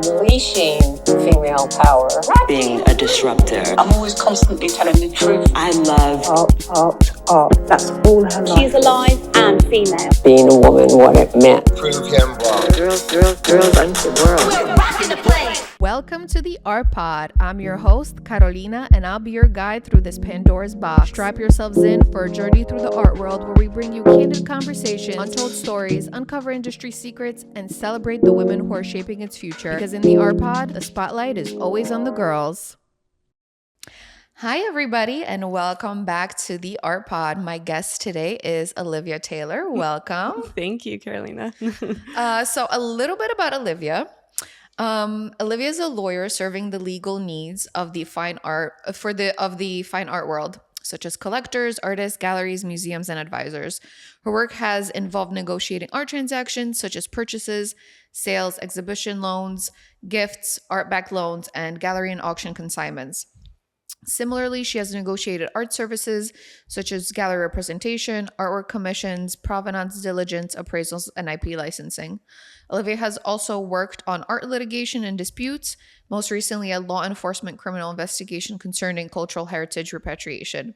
unleashing female power. Being a disruptor. I'm always constantly telling the truth. I love art. That's all her life. She's alive and female. Being a woman, what it meant. Prove him wrong. Girls run the world. We're rocking the place. Welcome to the Art Pod. I'm your host, Carolina, and I'll be your guide through this Pandora's box. Strap yourselves in for a journey through the art world where we bring you candid conversations, untold stories, uncover industry secrets, and celebrate the women who are shaping its future. Because in the Art Pod, the spotlight is always on the girls. Hi, everybody, and welcome back to the Art Pod. My guest today is Olivia Taylor. Welcome. Thank you, Carolina. So a little bit about Olivia. Olivia is a lawyer serving the legal needs of the fine art world, such as collectors, artists, galleries, museums, and advisors. Her work has involved negotiating art transactions such as purchases, sales, exhibition loans, gifts, art-backed loans, and gallery and auction consignments. Similarly, she has negotiated art services such as gallery representation, artwork commissions, provenance diligence, appraisals, and IP licensing. Olivia has also worked on art litigation and disputes, most recently a law enforcement criminal investigation concerning cultural heritage repatriation.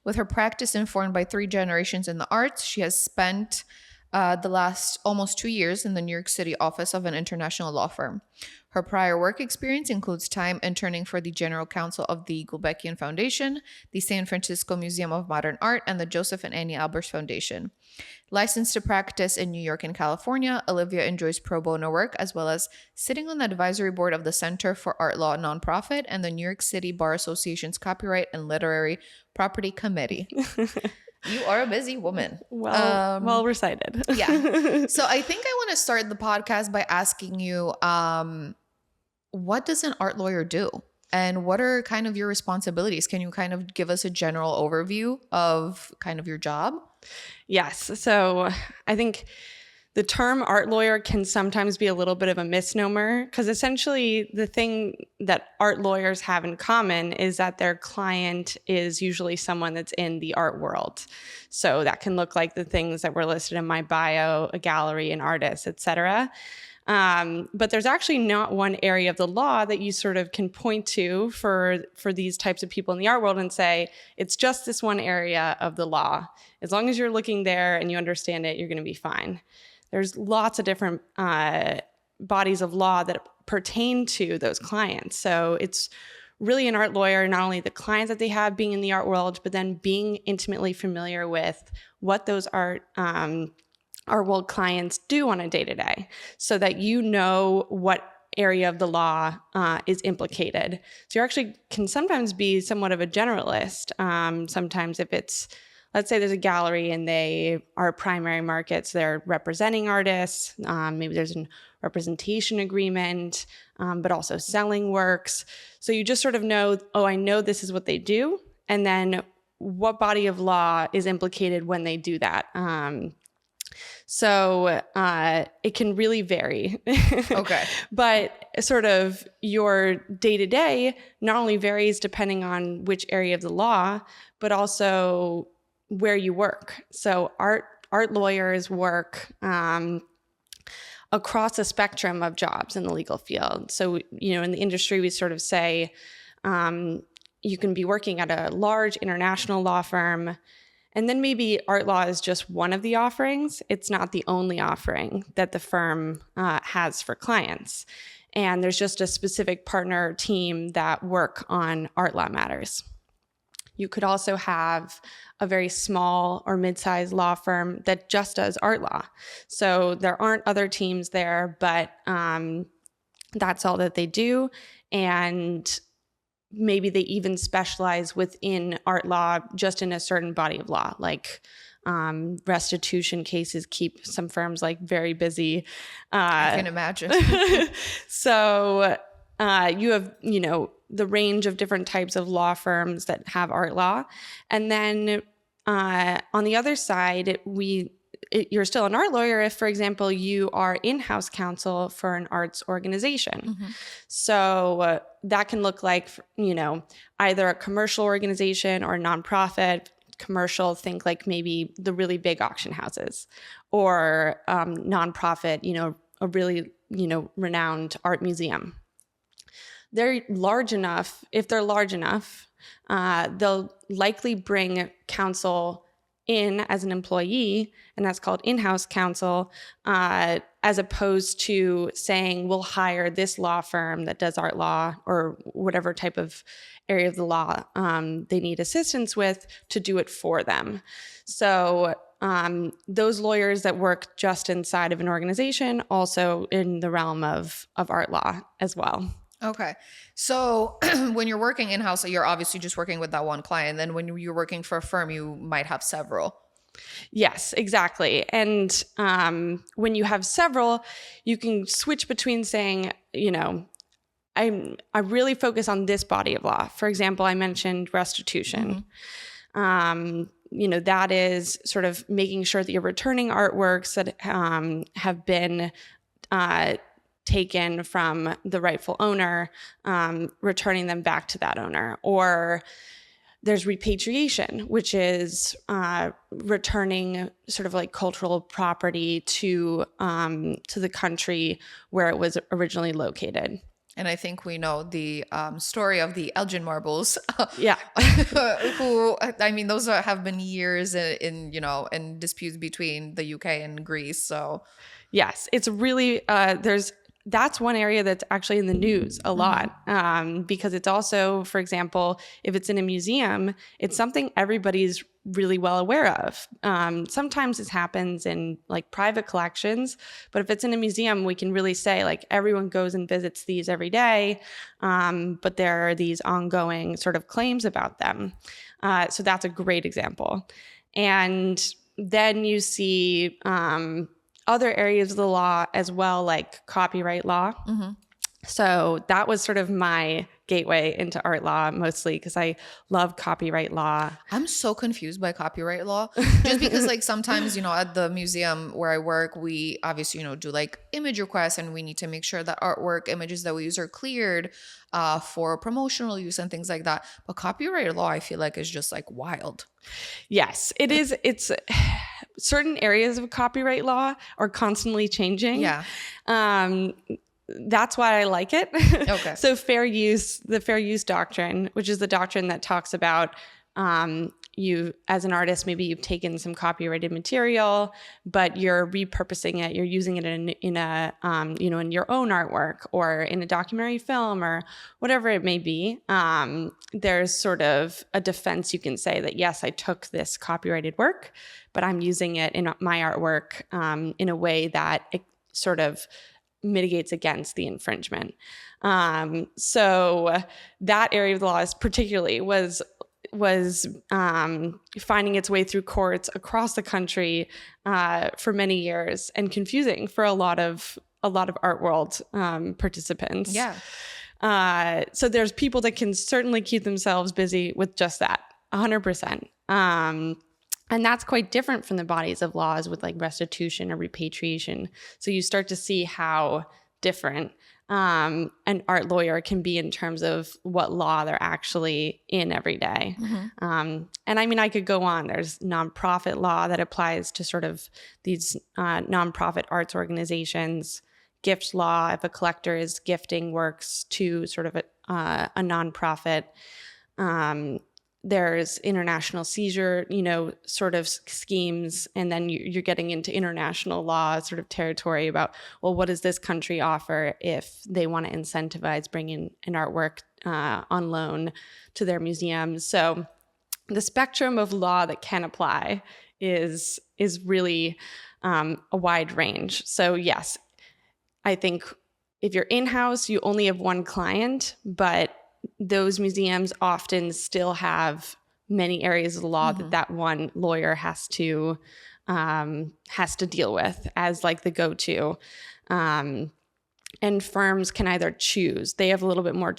With her practice informed by 3 generations in the arts, she has spent the last almost 2 years in the New York City office of an international law firm. Her prior work experience includes time interning for the General Counsel of the Gulbenkian Foundation, the San Francisco Museum of Modern Art, and the Joseph and Annie Albers Foundation. Licensed to practice in New York and California, Olivia enjoys pro bono work as well as sitting on the advisory board of the Center for Art Law nonprofit and the New York City Bar Association's Copyright and Literary Property Committee. You are a busy woman. Well recited. Yeah. So I think I want to start the podcast by asking you, what does an art lawyer do? And what are kind of your responsibilities? Can you kind of give us a general overview of kind of your job? Yes. So I think the term art lawyer can sometimes be a little bit of a misnomer because essentially the thing that art lawyers have in common is that their client is usually someone that's in the art world. So that can look like the things that were listed in my bio, a gallery, an artist, etc. But there's actually not one area of the law that you sort of can point to for these types of people in the art world and say, it's just this one area of the law. As long as you're looking there and you understand it, you're going to be fine. There's lots of different bodies of law that pertain to those clients. So it's really an art lawyer, not only the clients that they have being in the art world, but then being intimately familiar with what those art world clients do on a day-to-day so that you know what area of the law is implicated. So you actually can sometimes be somewhat of a generalist. Sometimes if it's, let's say there's a gallery and they are primary markets, they're representing artists, maybe there's a representation agreement, but also selling works. So you just sort of know, oh, I know this is what they do, and then what body of law is implicated when they do that. So it can really vary. Okay. But sort of your day-to-day not only varies depending on which area of the law, but also where you work. So art lawyers work across a spectrum of jobs in the legal field. So, in the industry, we sort of say you can be working at a large international law firm, and then maybe art law is just one of the offerings. It's not the only offering that the firm has for clients. And there's just a specific partner team that work on art law matters. You could also have a very small or mid-sized law firm that just does art law. So there aren't other teams there, but that's all that they do. And maybe they even specialize within art law just in a certain body of law, like restitution cases keep some firms like very busy. I can imagine. So you have, the range of different types of law firms that have art law. And then on the other side, you're still an art lawyer if, for example, you are in-house counsel for an arts organization. Mm-hmm. So that can look like, either a commercial organization or a nonprofit. Commercial, think like maybe the really big auction houses, or nonprofit, a really renowned art museum. They're large enough. If they're large enough, they'll likely bring counsel in as an employee, and that's called in-house counsel, as opposed to saying, we'll hire this law firm that does art law or whatever type of area of the law they need assistance with to do it for them. So those lawyers that work just inside of an organization, also in the realm of art law as well. Okay. So when you're working in-house, you're obviously just working with that one client. Then when you're working for a firm, you might have several. Yes, exactly. And when you have several, you can switch between saying, I really focus on this body of law. For example, I mentioned restitution. That is sort of making sure that you're returning artworks that have been taken from the rightful owner, returning them back to that owner. Or there's repatriation, which is returning sort of like cultural property to the country where it was originally located. And I think we know the story of the Elgin marbles. Yeah. Those have been years in disputes between the UK and Greece. So yes, it's really, that's one area that's actually in the news a lot, because it's also, for example, if it's in a museum, it's something everybody's really well aware of. Sometimes this happens in like private collections, but if it's in a museum, we can really say like everyone goes and visits these every day, but there are these ongoing sort of claims about them. So that's a great example. And then you see other areas of the law as well, like copyright law. So that was sort of my gateway into art law, mostly because I love copyright law. I'm so confused by copyright law, just because like sometimes, at the museum where I work, we obviously, do like image requests, and we need to make sure that artwork images that we use are cleared for promotional use and things like that. But copyright law, I feel like, is just like wild. Yes, it is. It's certain areas of copyright law are constantly changing. Yeah. That's why I like it. Okay. So the fair use doctrine, which is the doctrine that talks about you as an artist, maybe you've taken some copyrighted material, but you're repurposing it. You're using it in your own artwork or in a documentary film or whatever it may be. There's sort of a defense you can say that, yes, I took this copyrighted work, but I'm using it in my artwork in a way that it sort of mitigates against the infringement. So that area of the law particularly was finding its way through courts across the country for many years, and confusing for a lot of art world participants. Yeah. So there's people that can certainly keep themselves busy with just that, 100%. And that's quite different from the bodies of laws with like restitution or repatriation. So you start to see how different an art lawyer can be in terms of what law they're actually in every day. And I could go on. There's nonprofit law that applies to sort of these nonprofit arts organizations. Gift law, if a collector is gifting works to sort of a nonprofit. There's international seizure, sort of schemes. And then you're getting into international law sort of territory about, well, what does this country offer if they want to incentivize bringing an artwork on loan to their museums? So the spectrum of law that can apply is really a wide range. So yes, I think if you're in-house, you only have one client, but those museums often still have many areas of the law that one lawyer has to deal with as like the go-to. And firms can either choose. They have a little bit more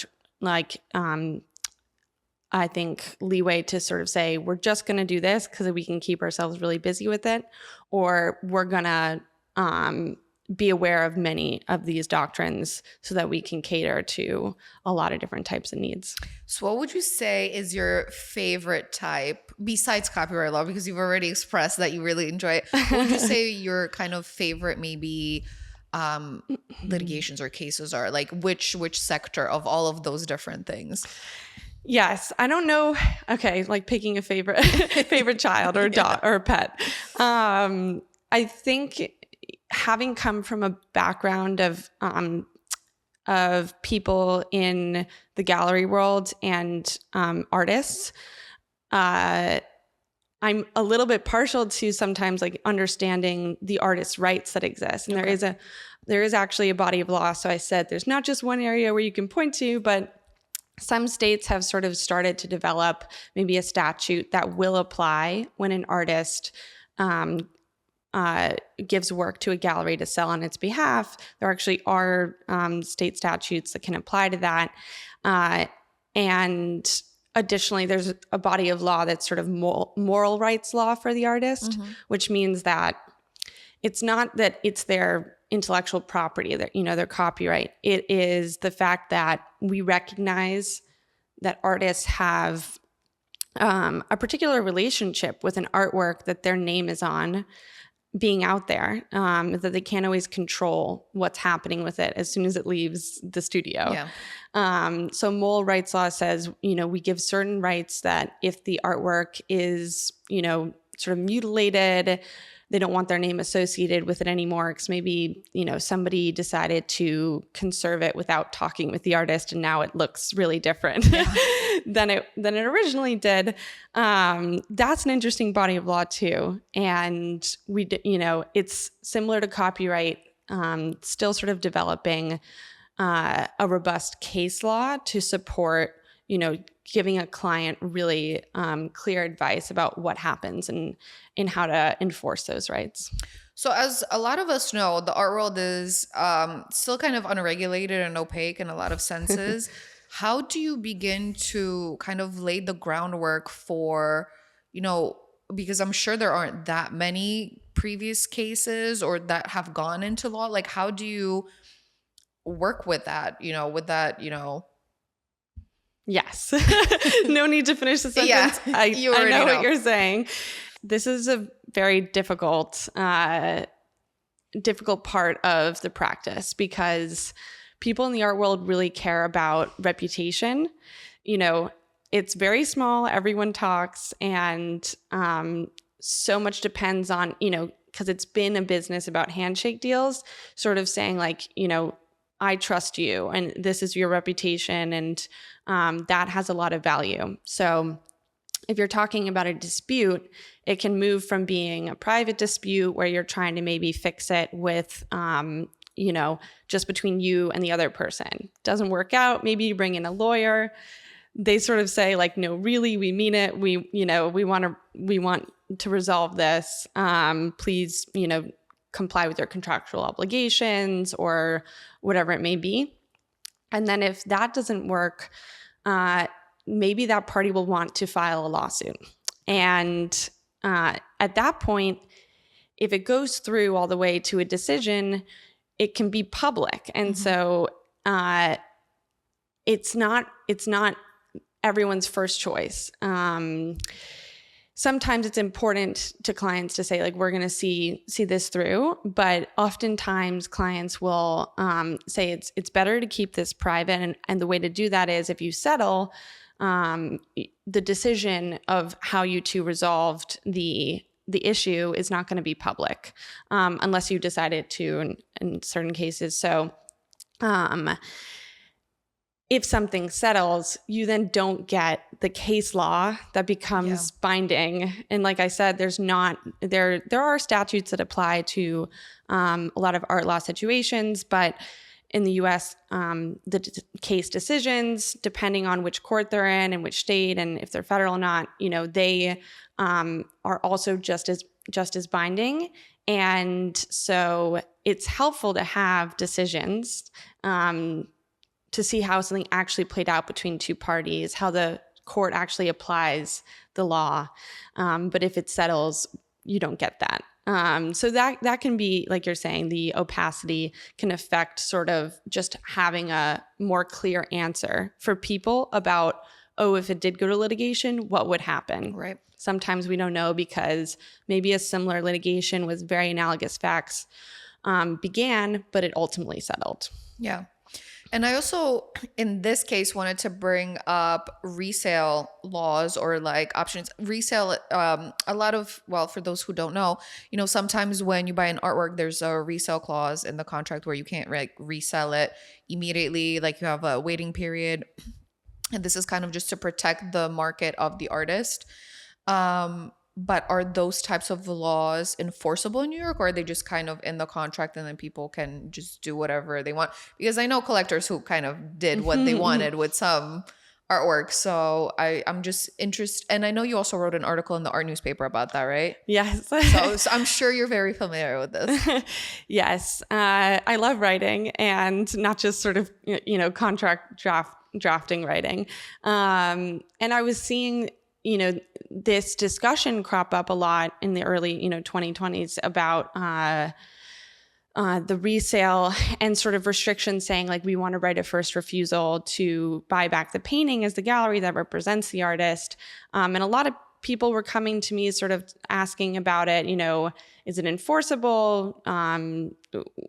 I think leeway to sort of say, we're just going to do this because we can keep ourselves really busy with it, or we're going to be aware of many of these doctrines so that we can cater to a lot of different types of needs. So what would you say is your favorite type besides copyright law? Because you've already expressed that you really enjoy it. What would you say your kind of favorite maybe litigations or cases are? Like which sector of all of those different things? Yes, I don't know. Okay, like picking a favorite favorite child or dog or pet. I think having come from a background of people in the gallery world and artists, I'm a little bit partial to sometimes like understanding the artist's rights that exist. And there is actually a body of law. So I said there's not just one area where you can point to, but some states have sort of started to develop maybe a statute that will apply when an artist gives work to a gallery to sell on its behalf. There actually are state statutes that can apply to that. And additionally, there's a body of law that's sort of moral rights law for the artist, which means that it's not that it's their intellectual property, their copyright. It is the fact that we recognize that artists have a particular relationship with an artwork that their name is on being out there, that they can't always control what's happening with it as soon as it leaves the studio. Yeah. So moral rights law says, we give certain rights that if the artwork is, sort of mutilated, they don't want their name associated with it anymore because maybe, somebody decided to conserve it without talking with the artist and now it looks really different than it originally did. That's an interesting body of law too. And it's similar to copyright, still sort of developing a robust case law to support, giving a client really clear advice about what happens and how to enforce those rights. So as a lot of us know, the art world is still kind of unregulated and opaque in a lot of senses. How do you begin to kind of lay the groundwork for, because I'm sure there aren't that many previous cases or that have gone into law. Like, how do you work with that, Yes. No need to finish the sentence. Yeah, I know what you're saying. This is a very difficult part of the practice because people in the art world really care about reputation. It's very small. Everyone talks, and so much depends on, because it's been a business about handshake deals, sort of saying like, I trust you and this is your reputation, and that has a lot of value. So if you're talking about a dispute, it can move from being a private dispute where you're trying to maybe fix it with, just between you and the other person. Doesn't work out. Maybe you bring in a lawyer. They sort of say like, no, really, we mean it. We want to resolve this. Please, comply with your contractual obligations or whatever it may be. And then if that doesn't work, maybe that party will want to file a lawsuit. And at that point, if it goes through all the way to a decision, it can be public. And so it's not everyone's first choice. Sometimes it's important to clients to say, like, we're going to see this through, but oftentimes clients will say it's better to keep this private. And the way to do that is if you settle, the decision of how you two resolved the issue is not going to be public unless you decided to in certain cases. So if something settles, you then don't get the case law that becomes binding. And like I said, there are statutes that apply to a lot of art law situations, but in the US, the case decisions, depending on which court they're in and which state and if they're federal or not, they are also just as binding. And so it's helpful to have decisions to see how something actually played out between two parties, how the court actually applies the law. But if it settles, you don't get that. So that can be, like you're saying, the opacity can affect sort of just having a more clear answer for people about, if it did go to litigation, what would happen? Right. Sometimes we don't know because maybe a similar litigation with very analogous facts began, but it ultimately settled. Yeah. And I also, in this case, wanted to bring up resale laws or like options. Resale, a lot of, well, for those who don't know, sometimes when you buy an artwork, there's a resale clause in the contract where you can't like resell it immediately. Like you have a waiting period. And this is kind of just to protect the market of the artist. But are those types of laws enforceable in New York, or are they just kind of in the contract and then people can just do whatever they want? Because I know collectors who kind of did what they wanted with some artwork. So I'm just interested. And I know you also wrote an article in the art newspaper about that, right? Yes. So I'm sure you're very familiar with this. Yes. I love writing, and not just sort of, contract drafting writing. And I was seeing this discussion crop up a lot in the early 2020s about the resale and sort of restrictions saying like we want to write a first refusal to buy back the painting as the gallery that represents the artist. And a lot of people were coming to me sort of asking about it, is it enforceable?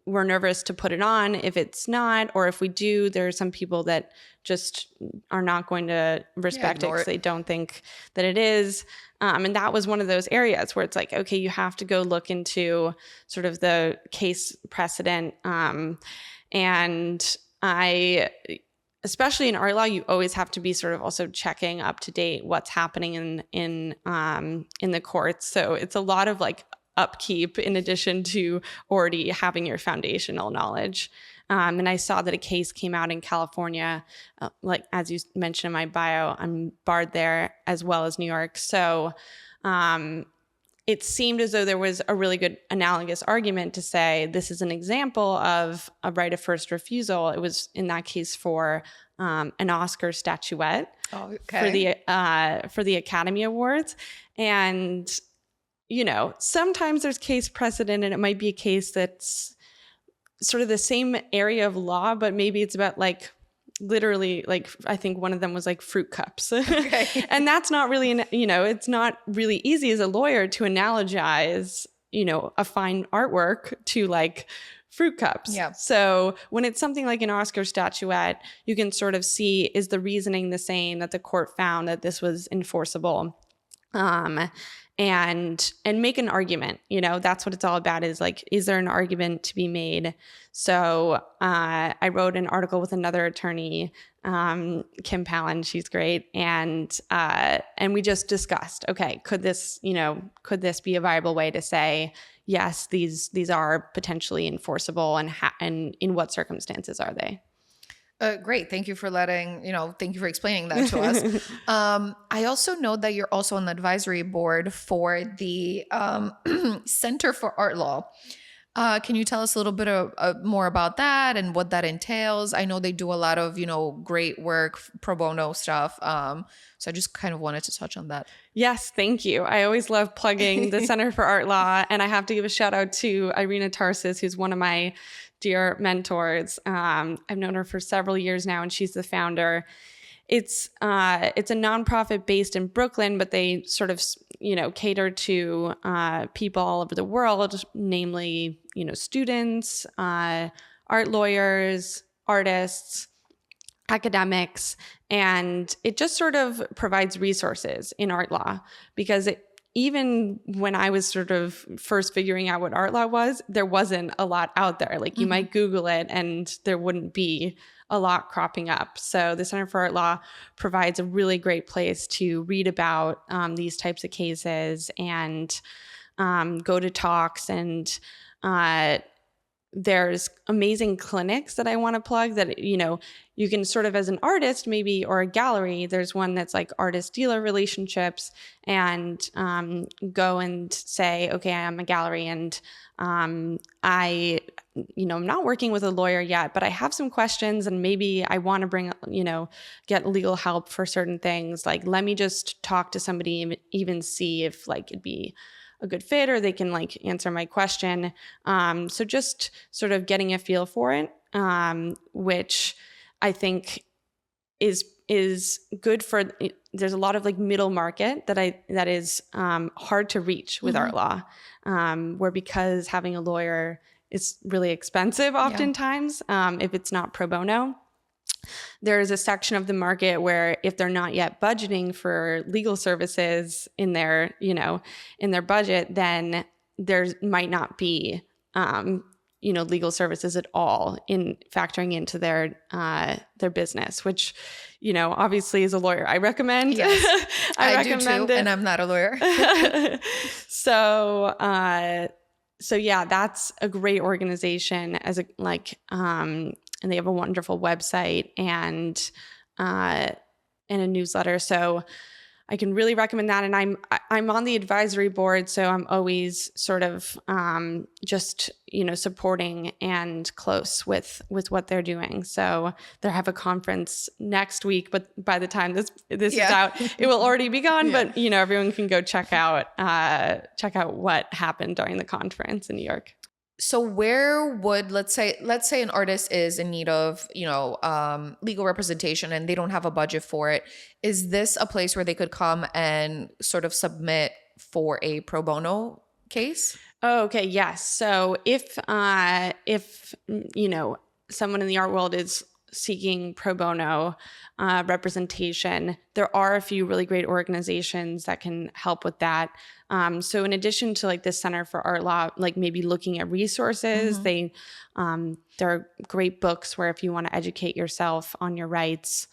We're nervous to put it on if it's not, or if we do, there are some people that just are not going to respect it because they don't think that it is. And that was one of those areas where it's like, okay, you have to go look into sort of the case precedent. And especially in art law, you always have to be sort of also checking up to date what's happening in the courts. So it's a lot of like upkeep in addition to already having your foundational knowledge. And I saw that a case came out in California, like as you mentioned in my bio, I'm barred there as well as New York. So it seemed as though there was a really good analogous argument to say this is an example of a right of first refusal. It was in that case for an Oscar statuette for the Academy Awards. And, sometimes there's case precedent and it might be a case that's sort of the same area of law, but maybe it's about like literally like I think one of them was like fruit cups. Okay. And that's not really it's not really easy as a lawyer to analogize a fine artwork to like fruit cups. Yeah. So when it's something like an Oscar statuette, you can sort of see, is the reasoning the same, that the court found that this was enforceable, and make an argument. That's what it's all about, is like, is there an argument to be made? So I wrote an article with another attorney, Kim Palin, she's great. And we just discussed, okay, could this be a viable way to say, yes, these are potentially enforceable, and in what circumstances are they? Great. Thank you for thank you for explaining that to us. I also know that you're also on the advisory board for the Center for Art Law. Can you tell us a little bit more about that and what that entails? I know they do a lot of, great work, pro bono stuff. So I just kind of wanted to touch on that. Yes, thank you. I always love plugging the Center for Art Law. And I have to give a shout out to Irina Tarsis, who's one of my dear mentors. I've known her for several years now, and she's the founder. It's a nonprofit based in Brooklyn, but they sort of, cater to people all over the world, namely, students, art lawyers, artists, academics, and it just sort of provides resources in art law, because even when I was sort of first figuring out what art law was, there wasn't a lot out there. Like you might Google it and there wouldn't be a lot cropping up. So the Center for Art Law provides a really great place to read about these types of cases and go to talks. And there's amazing clinics that I want to plug that, you can sort of, as an artist maybe, or a gallery, there's one that's like artist-dealer relationships, and go and say, okay, I'm a gallery and I'm not working with a lawyer yet, but I have some questions and maybe I want to bring, get legal help for certain things. Like, let me just talk to somebody, even see if like it'd be a good fit, or they can like answer my question. So just sort of getting a feel for it, which I think is good for. There's a lot of like middle market that is hard to reach with art law, where because having a lawyer it's really expensive oftentimes if it's not pro bono. There is a section of the market where if they're not yet budgeting for legal services in their, in their budget, then there might not be, legal services at all in factoring into their business, which, obviously as a lawyer, I recommend. Yes, I recommend do too, it. and I'm not a lawyer. So yeah, that's a great organization and they have a wonderful website and a newsletter. So I can really recommend that. And I'm on the advisory board, so I'm always sort of just supporting and close with what they're doing. So they have a conference next week, but by the time this is out, it will already be gone. But everyone can go check out what happened during the conference in New York. So where would, let's say an artist is in need of, legal representation and they don't have a budget for it. Is this a place where they could come and sort of submit for a pro bono case? Oh, okay. Yes. So if someone in the art world is seeking pro bono representation, there are a few really great organizations that can help with that. So in addition to like the Center for Art Law, like maybe looking at resources, there are great books where if you want to educate yourself on your rights,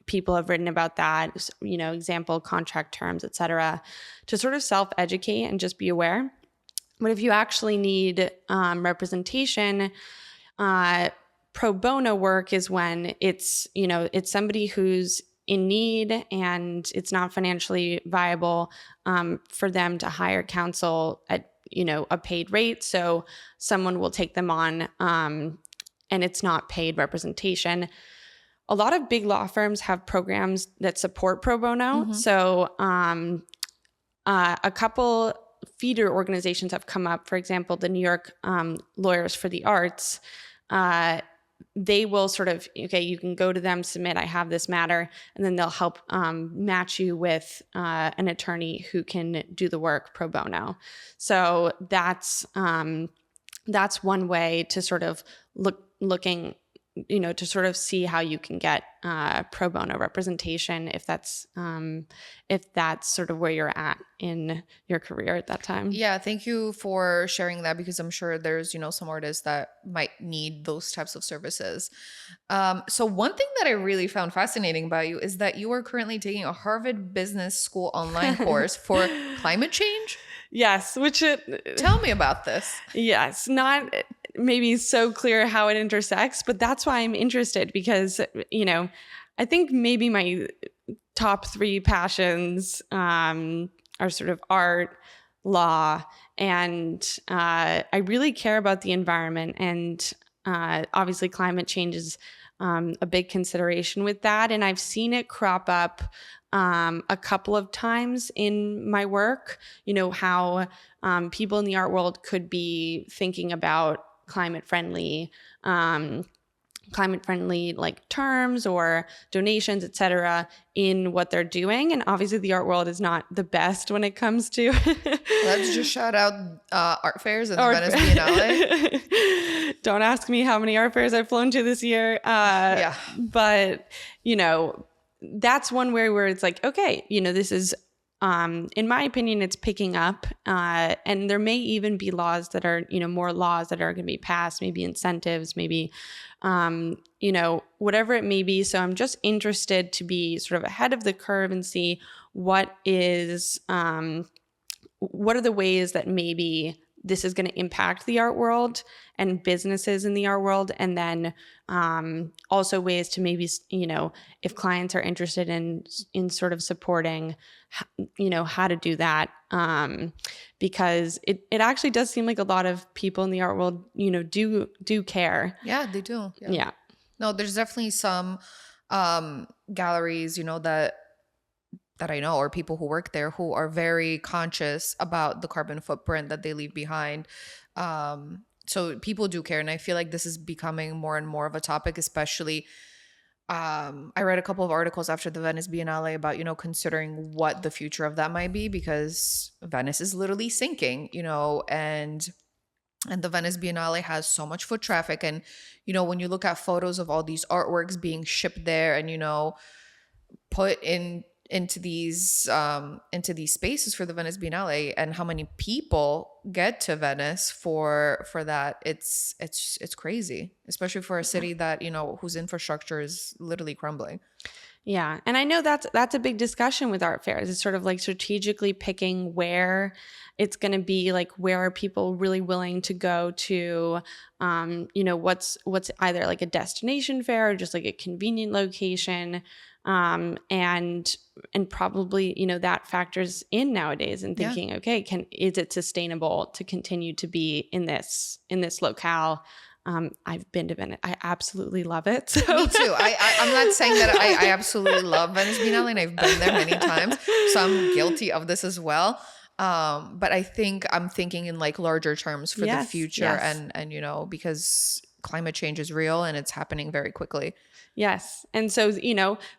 people have written about that, example, contract terms, et cetera, to sort of self-educate and just be aware. But if you actually need representation, pro bono work is when it's somebody who's in need and it's not financially viable for them to hire counsel at a paid rate. So someone will take them on and it's not paid representation. A lot of big law firms have programs that support pro bono. So a couple feeder organizations have come up. For example, the New York Lawyers for the Arts. They will sort of, you can go to them, submit, I have this matter, and then they'll help match you with an attorney who can do the work pro bono. So that's one way to sort of looking, to sort of see how you can get pro bono representation if that's sort of where you're at in your career at that time. Yeah, thank you for sharing that because I'm sure there's, some artists that might need those types of services. So one thing that I really found fascinating about you is that you are currently taking a Harvard Business School online course for climate change. Yes, Tell me about this. Yes, not maybe so clear how it intersects, but that's why I'm interested because, I think maybe my top 3 passions are sort of art, law, and I really care about the environment. And obviously climate change is a big consideration with that. And I've seen it crop up a couple of times in my work, how people in the art world could be thinking about climate friendly like terms or donations, et cetera, in what they're doing. And obviously the art world is not the best when it comes to Let's just shout out art fairs and the Venice Biennale. Don't ask me how many art fairs I've flown to this year. But that's one where it's like, okay, this is in my opinion, it's picking up, and there may even be laws that are, more laws that are going to be passed, maybe incentives, maybe, whatever it may be. So I'm just interested to be sort of ahead of the curve and see what are the ways that maybe this is going to impact the art world and businesses in the art world. And then also ways to maybe, if clients are interested in sort of supporting, how to do that. Because it actually does seem like a lot of people in the art world, do care. Yeah, they do. Yeah. No, there's definitely some galleries, that I know, or people who work there who are very conscious about the carbon footprint that they leave behind. So people do care. And I feel like this is becoming more and more of a topic, especially I read a couple of articles after the Venice Biennale about, considering what the future of that might be, because Venice is literally sinking, and And the Venice Biennale has so much foot traffic. And, when you look at photos of all these artworks being shipped there and, put into these spaces for the Venice Biennale, and how many people get to Venice for that, it's crazy, especially for a city that, whose infrastructure is literally crumbling. Yeah. And I know that's a big discussion with art fairs. It's sort of like strategically picking where it's going to be, like where are people really willing to go to, what's either like a destination fair or just like a convenient location. And probably, that factors in nowadays and thinking, okay, is it sustainable to continue to be in this locale? I've been to Venice. I absolutely love it. So. Me too. I'm not saying that I absolutely love Venice Biennale, and I've been there many times, so I'm guilty of this as well. But I think I'm thinking in like larger terms for the future, and because climate change is real and it's happening very quickly. Yes. And so,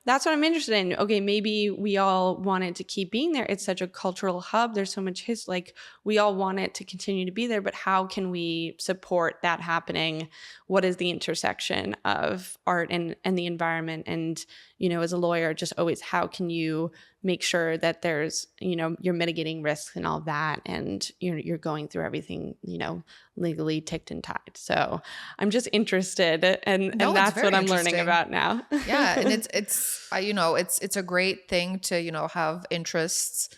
that's what I'm interested in. Okay, maybe we all want it to keep being there. It's such a cultural hub. There's so much history. Like, we all want it to continue to be there, but how can we support that happening? What is the intersection of art and the environment? And, as a lawyer, just always, how can you make sure that there's, you're mitigating risks and all that, and you're going through everything, legally ticked and tied. So I'm just interested, and that's what I'm learning about now. Yeah, and it's a great thing to have interests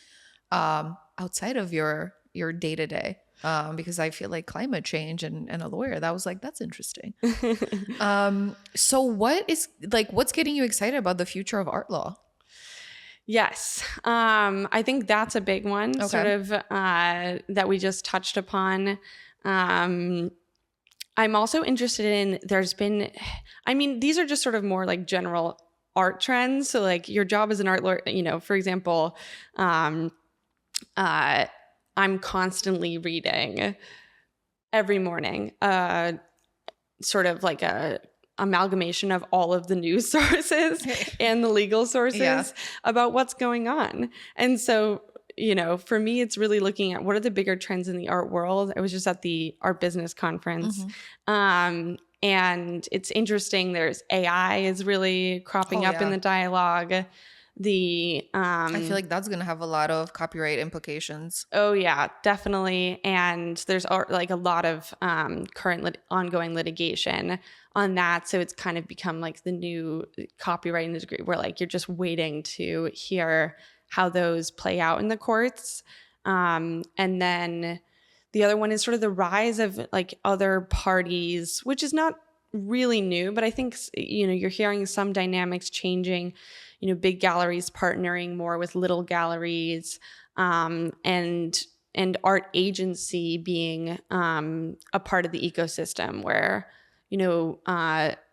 outside of your day-to-day, because I feel like climate change and a lawyer, that was like, that's interesting. So what's getting you excited about the future of art law? Yes. I think that's a big one, sort of, that we just touched upon. I'm also interested in, these are just sort of more like general art trends. So like your job as an art lawyer, for example, I'm constantly reading every morning, sort of like a amalgamation of all of the news sources and the legal sources about what's going on. And so, for me, it's really looking at what are the bigger trends in the art world. I was just at the art business conference. And it's interesting. There's AI is really cropping up in the dialogue. I feel like that's going to have a lot of copyright implications. Oh yeah, definitely. And there's like a lot of current ongoing litigation on that. So it's kind of become like the new copyright in the degree where like you're just waiting to hear how those play out in the courts. And then the other one is sort of the rise of like other parties, which is not really new, but I think, you're hearing some dynamics changing, big galleries partnering more with little galleries, and art agency being a part of the ecosystem where,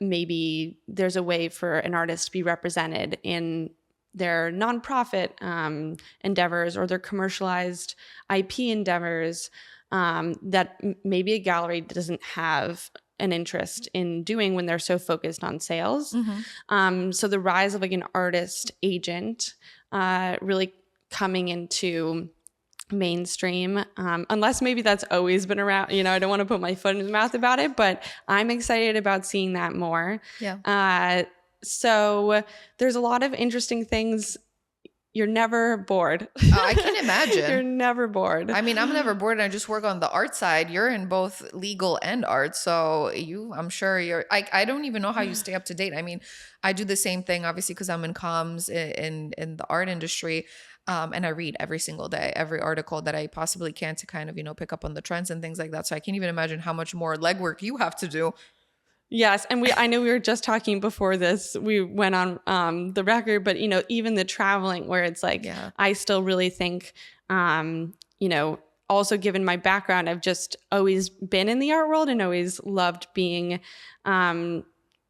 maybe there's a way for an artist to be represented in their nonprofit endeavors or their commercialized IP endeavors, that maybe a gallery doesn't have an interest in doing when they're so focused on sales. So the rise of like an artist agent really coming into mainstream, unless maybe that's always been around. I don't want to put my foot in his mouth about it, but I'm excited about seeing that more. So there's a lot of interesting things. You're never bored. I can imagine. You're never bored. I mean, I'm never bored, and I just work on the art side. You're in both legal and art, so I'm sure I don't even know how you stay up to date. I mean, I do the same thing, obviously, because I'm in comms in the art industry, and I read every single day, every article that I possibly can to kind of, pick up on the trends and things like that. So I can't even imagine how much more legwork you have to do. Yes. And I know we were just talking before this, we went on the record, but, even the traveling where it's like, I still really think, also given my background, I've just always been in the art world and always loved being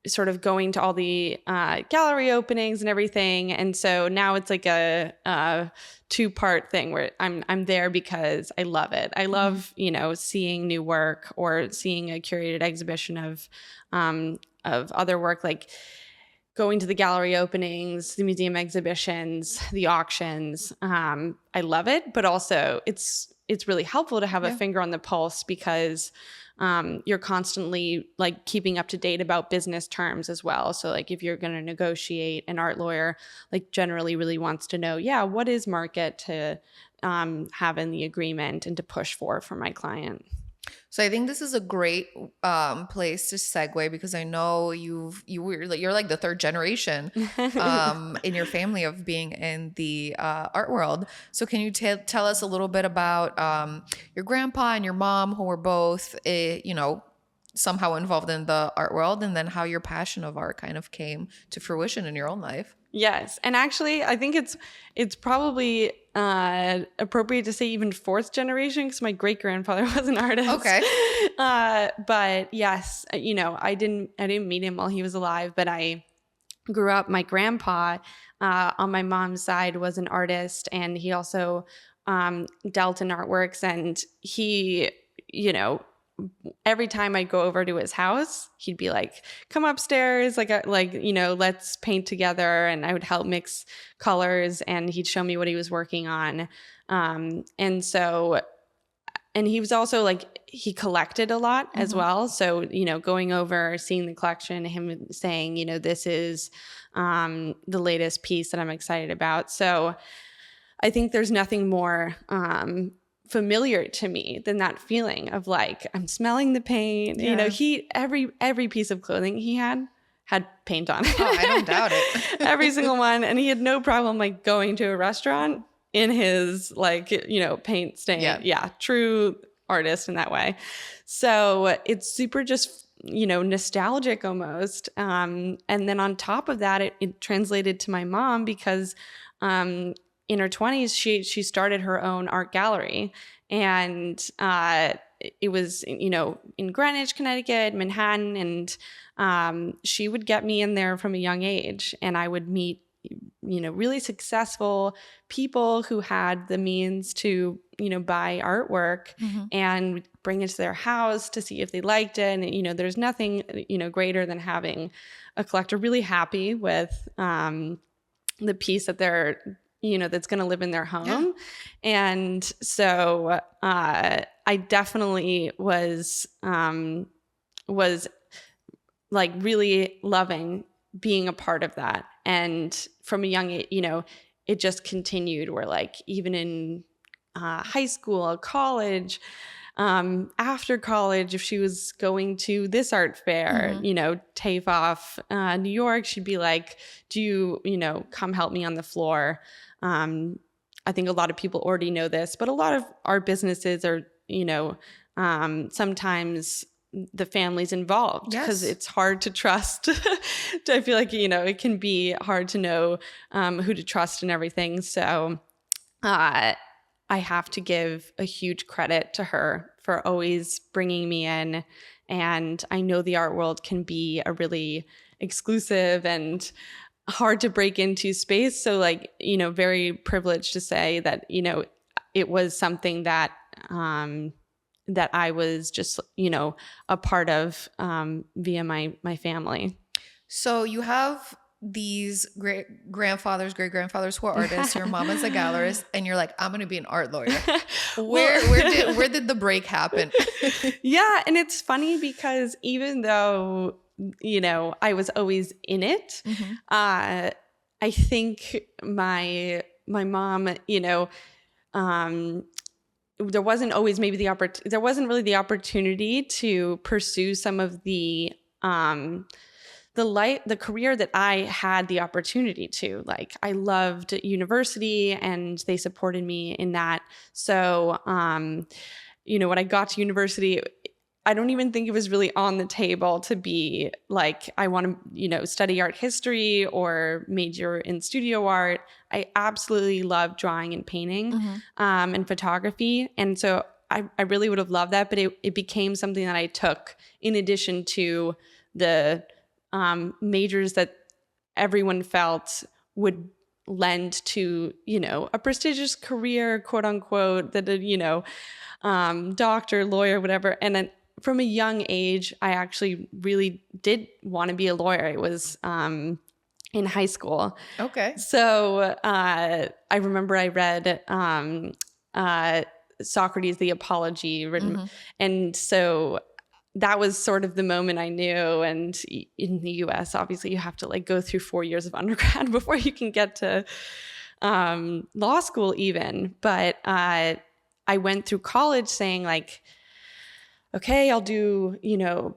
sort of going to all the gallery openings and everything. And so now it's like a two-part thing where I'm there because I love it. I love, seeing new work or seeing a curated exhibition of other work, like going to the gallery openings, the museum exhibitions, the auctions. I love it, but also it's it's really helpful to have a finger on the pulse because you're constantly like keeping up to date about business terms as well. So like if you're going to negotiate, an art lawyer like generally really wants to know, what is market to have in the agreement and to push for my client. So I think this is a great place to segue because I know you're like the third generation in your family of being in the art world. So can you tell us a little bit about your grandpa and your mom, who were both somehow involved in the art world, and then how your passion of art kind of came to fruition in your own life? Yes, and actually, I think it's probably appropriate to say even fourth generation because my great grandfather was an artist. Okay, but yes, I didn't meet him while he was alive, but I grew up. My grandpa on my mom's side was an artist, and he also dealt in artworks, and he, every time I'd go over to his house, he'd be like, come upstairs, let's paint together. And I would help mix colors and he'd show me what he was working on. And he was also like, he collected a lot as well. So, going over, seeing the collection, him saying, this is the latest piece that I'm excited about. So I think there's nothing more familiar to me than that feeling of like, I'm smelling the paint. He every piece of clothing he had paint on it. Oh, I don't doubt it. Every single one. And he had no problem like going to a restaurant in his paint stain. Yeah, true artist in that way. So it's super just nostalgic almost. And then on top of that, it translated to my mom because in her 20s, she started her own art gallery, and it was in Greenwich, Connecticut, Manhattan, and she would get me in there from a young age, and I would meet really successful people who had the means to buy artwork and bring it to their house to see if they liked it. And there's nothing greater than having a collector really happy with the piece that they're that's going to live in their home. Yeah. And so I definitely was like really loving being a part of that. And from a young age, it just continued where like even in high school, college, after college, if she was going to this art fair, TAFE off New York, she'd be like, do you, come help me on the floor? I think a lot of people already know this, but a lot of our businesses are, sometimes the family's involved because it's hard to trust. I feel like, it can be hard to know who to trust and everything. So I have to give a huge credit to her for always bringing me in. And I know the art world can be a really exclusive and hard to break into space. So like, very privileged to say that, it was something that, that I was just, a part of via my family. So you have these great grandfathers who are artists. Your mom is a gallerist, and you're like, I'm going to be an art lawyer. Where did the break happen? Yeah, and it's funny because even though I was always in it, I think my mom, there wasn't always maybe there wasn't really the opportunity to pursue some of the career that I had the opportunity to. Like I loved university and they supported me in that. So, when I got to university, I don't even think it was really on the table to be like, I want to, study art history or major in studio art. I absolutely love drawing and painting and photography. And so I really would have loved that, but it became something that I took in addition to the majors that everyone felt would lend to, a prestigious career, quote unquote, that, doctor, lawyer, whatever. And then from a young age, I actually really did want to be a lawyer. It was in high school. Okay. So I remember I read Socrates, the Apology written. Mm-hmm. And so that was sort of the moment I knew. And in the US, obviously, you have to like go through 4 years of undergrad before you can get to law school even. But I went through college saying like, okay, I'll do,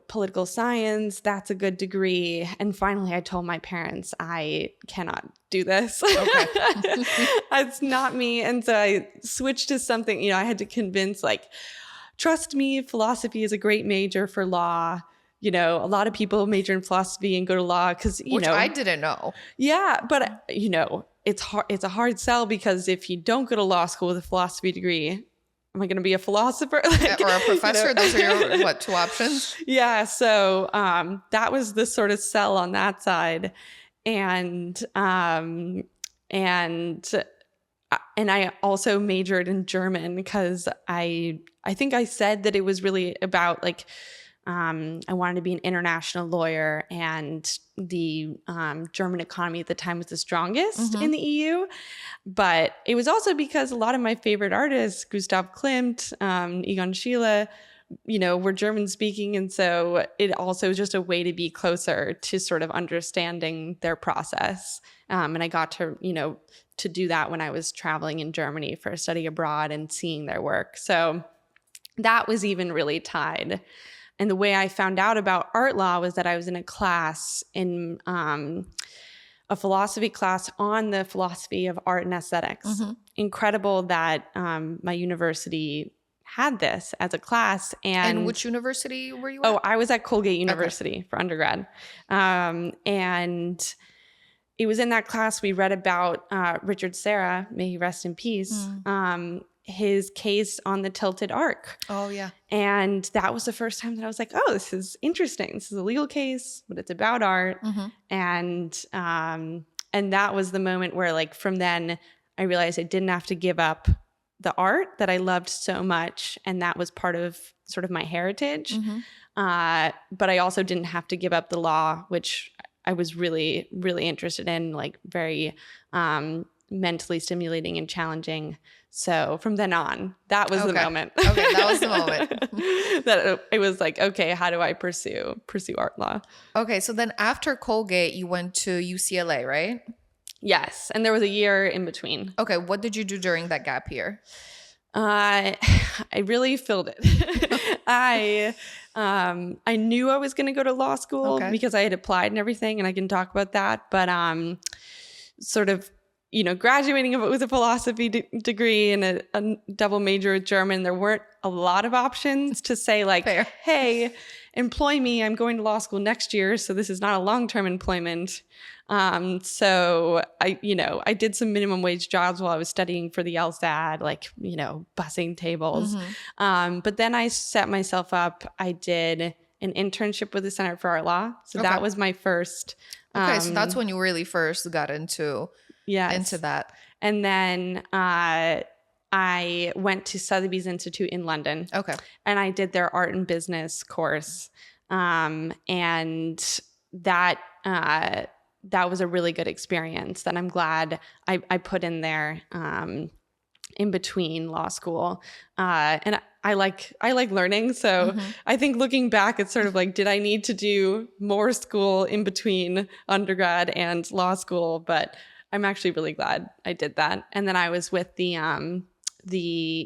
political science. That's a good degree. And finally, I told my parents, I cannot do this. Okay. It's not me. And so I switched to something, I had to convince like, trust me, philosophy is a great major for law. A lot of people major in philosophy and go to law because, Which I didn't know. Yeah, but, it's hard. It's a hard sell because if you don't go to law school with a philosophy degree, am I going to be a philosopher? Like, Or a professor? Those are your, two options? Yeah. So that was the sort of sell on that side. And I also majored in German because I think I said that it was really about like, I wanted to be an international lawyer, and the German economy at the time was the strongest in the EU. But it was also because a lot of my favorite artists, Gustav Klimt, Egon Schiele, were German speaking. And so it also was just a way to be closer to sort of understanding their process. And I got to, to do that when I was traveling in Germany for a study abroad and seeing their work. So that was even really tied. And the way I found out about art law was that I was in a class in a philosophy class on the philosophy of art and aesthetics. Mm-hmm. Incredible that my university had this as a class. And which university were you at? Oh, I was at Colgate University for undergrad. And it was in that class we read about Richard Serra, may he rest in peace, his case on the tilted arc. Oh, yeah. And that was the first time that I was like, oh, this is interesting. This is a legal case, but it's about art. Mm-hmm. And that was the moment where, like, from then I realized I didn't have to give up the art that I loved so much. And that was part of sort of my heritage. Mm-hmm. But I also didn't have to give up the law, which I was really, really interested in, like very mentally stimulating and challenging. So from then on, that was the moment. Okay, that was the moment. That it was like, okay, how do I pursue art law? Okay, so then after Colgate, you went to UCLA, right? Yes, and there was a year in between. Okay, what did you do during that gap year? I really filled it. I knew I was going to go to law school because I had applied and everything, and I can talk about that. But sort of, graduating with a philosophy degree and a double major with German, there weren't a lot of options to say like, Fair. Hey, employ me. I'm going to law school next year, so this is not a long-term employment. So I did some minimum wage jobs while I was studying for the LSAT, like, bussing tables. Mm-hmm. But then I set myself up. I did an internship with the Center for Art Law. So that was my first. Okay. So that's when you really first got into that. And then, I went to Sotheby's Institute in London. Okay. And I did their art and business course. And that was a really good experience that I'm glad I put in there in between law school. And I like learning. So I think looking back, it's sort of like, did I need to do more school in between undergrad and law school? But I'm actually really glad I did that. And then I was with the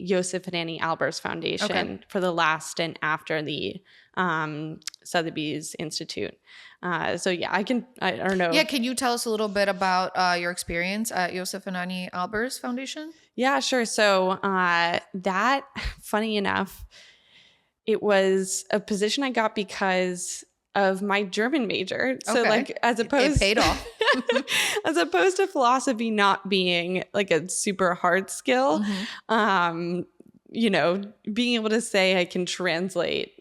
Joseph and Annie Albers Foundation for the last and after the Sotheby's Institute. So yeah, I don't know. Yeah, can you tell us a little bit about your experience at Joseph and Annie Albers Foundation? Yeah, sure. So that, funny enough, it was a position I got because of my German major. So like as opposed, it paid off. As opposed to philosophy not being like a super hard skill, being able to say I can translate,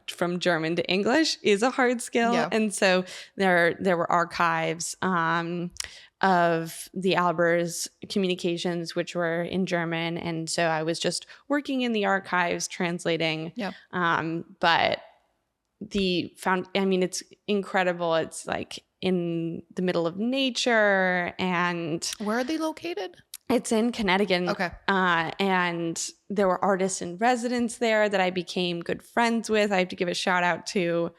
from German to English is a hard skill. Yeah. And so there were archives of the Albers communications, which were in German. And so I was just working in the archives, translating. Yeah. But it's incredible. It's like in the middle of nature. And where are they located? It's in Connecticut. Okay. And there were artists in residence there that I became good friends with. I have to give a shout out to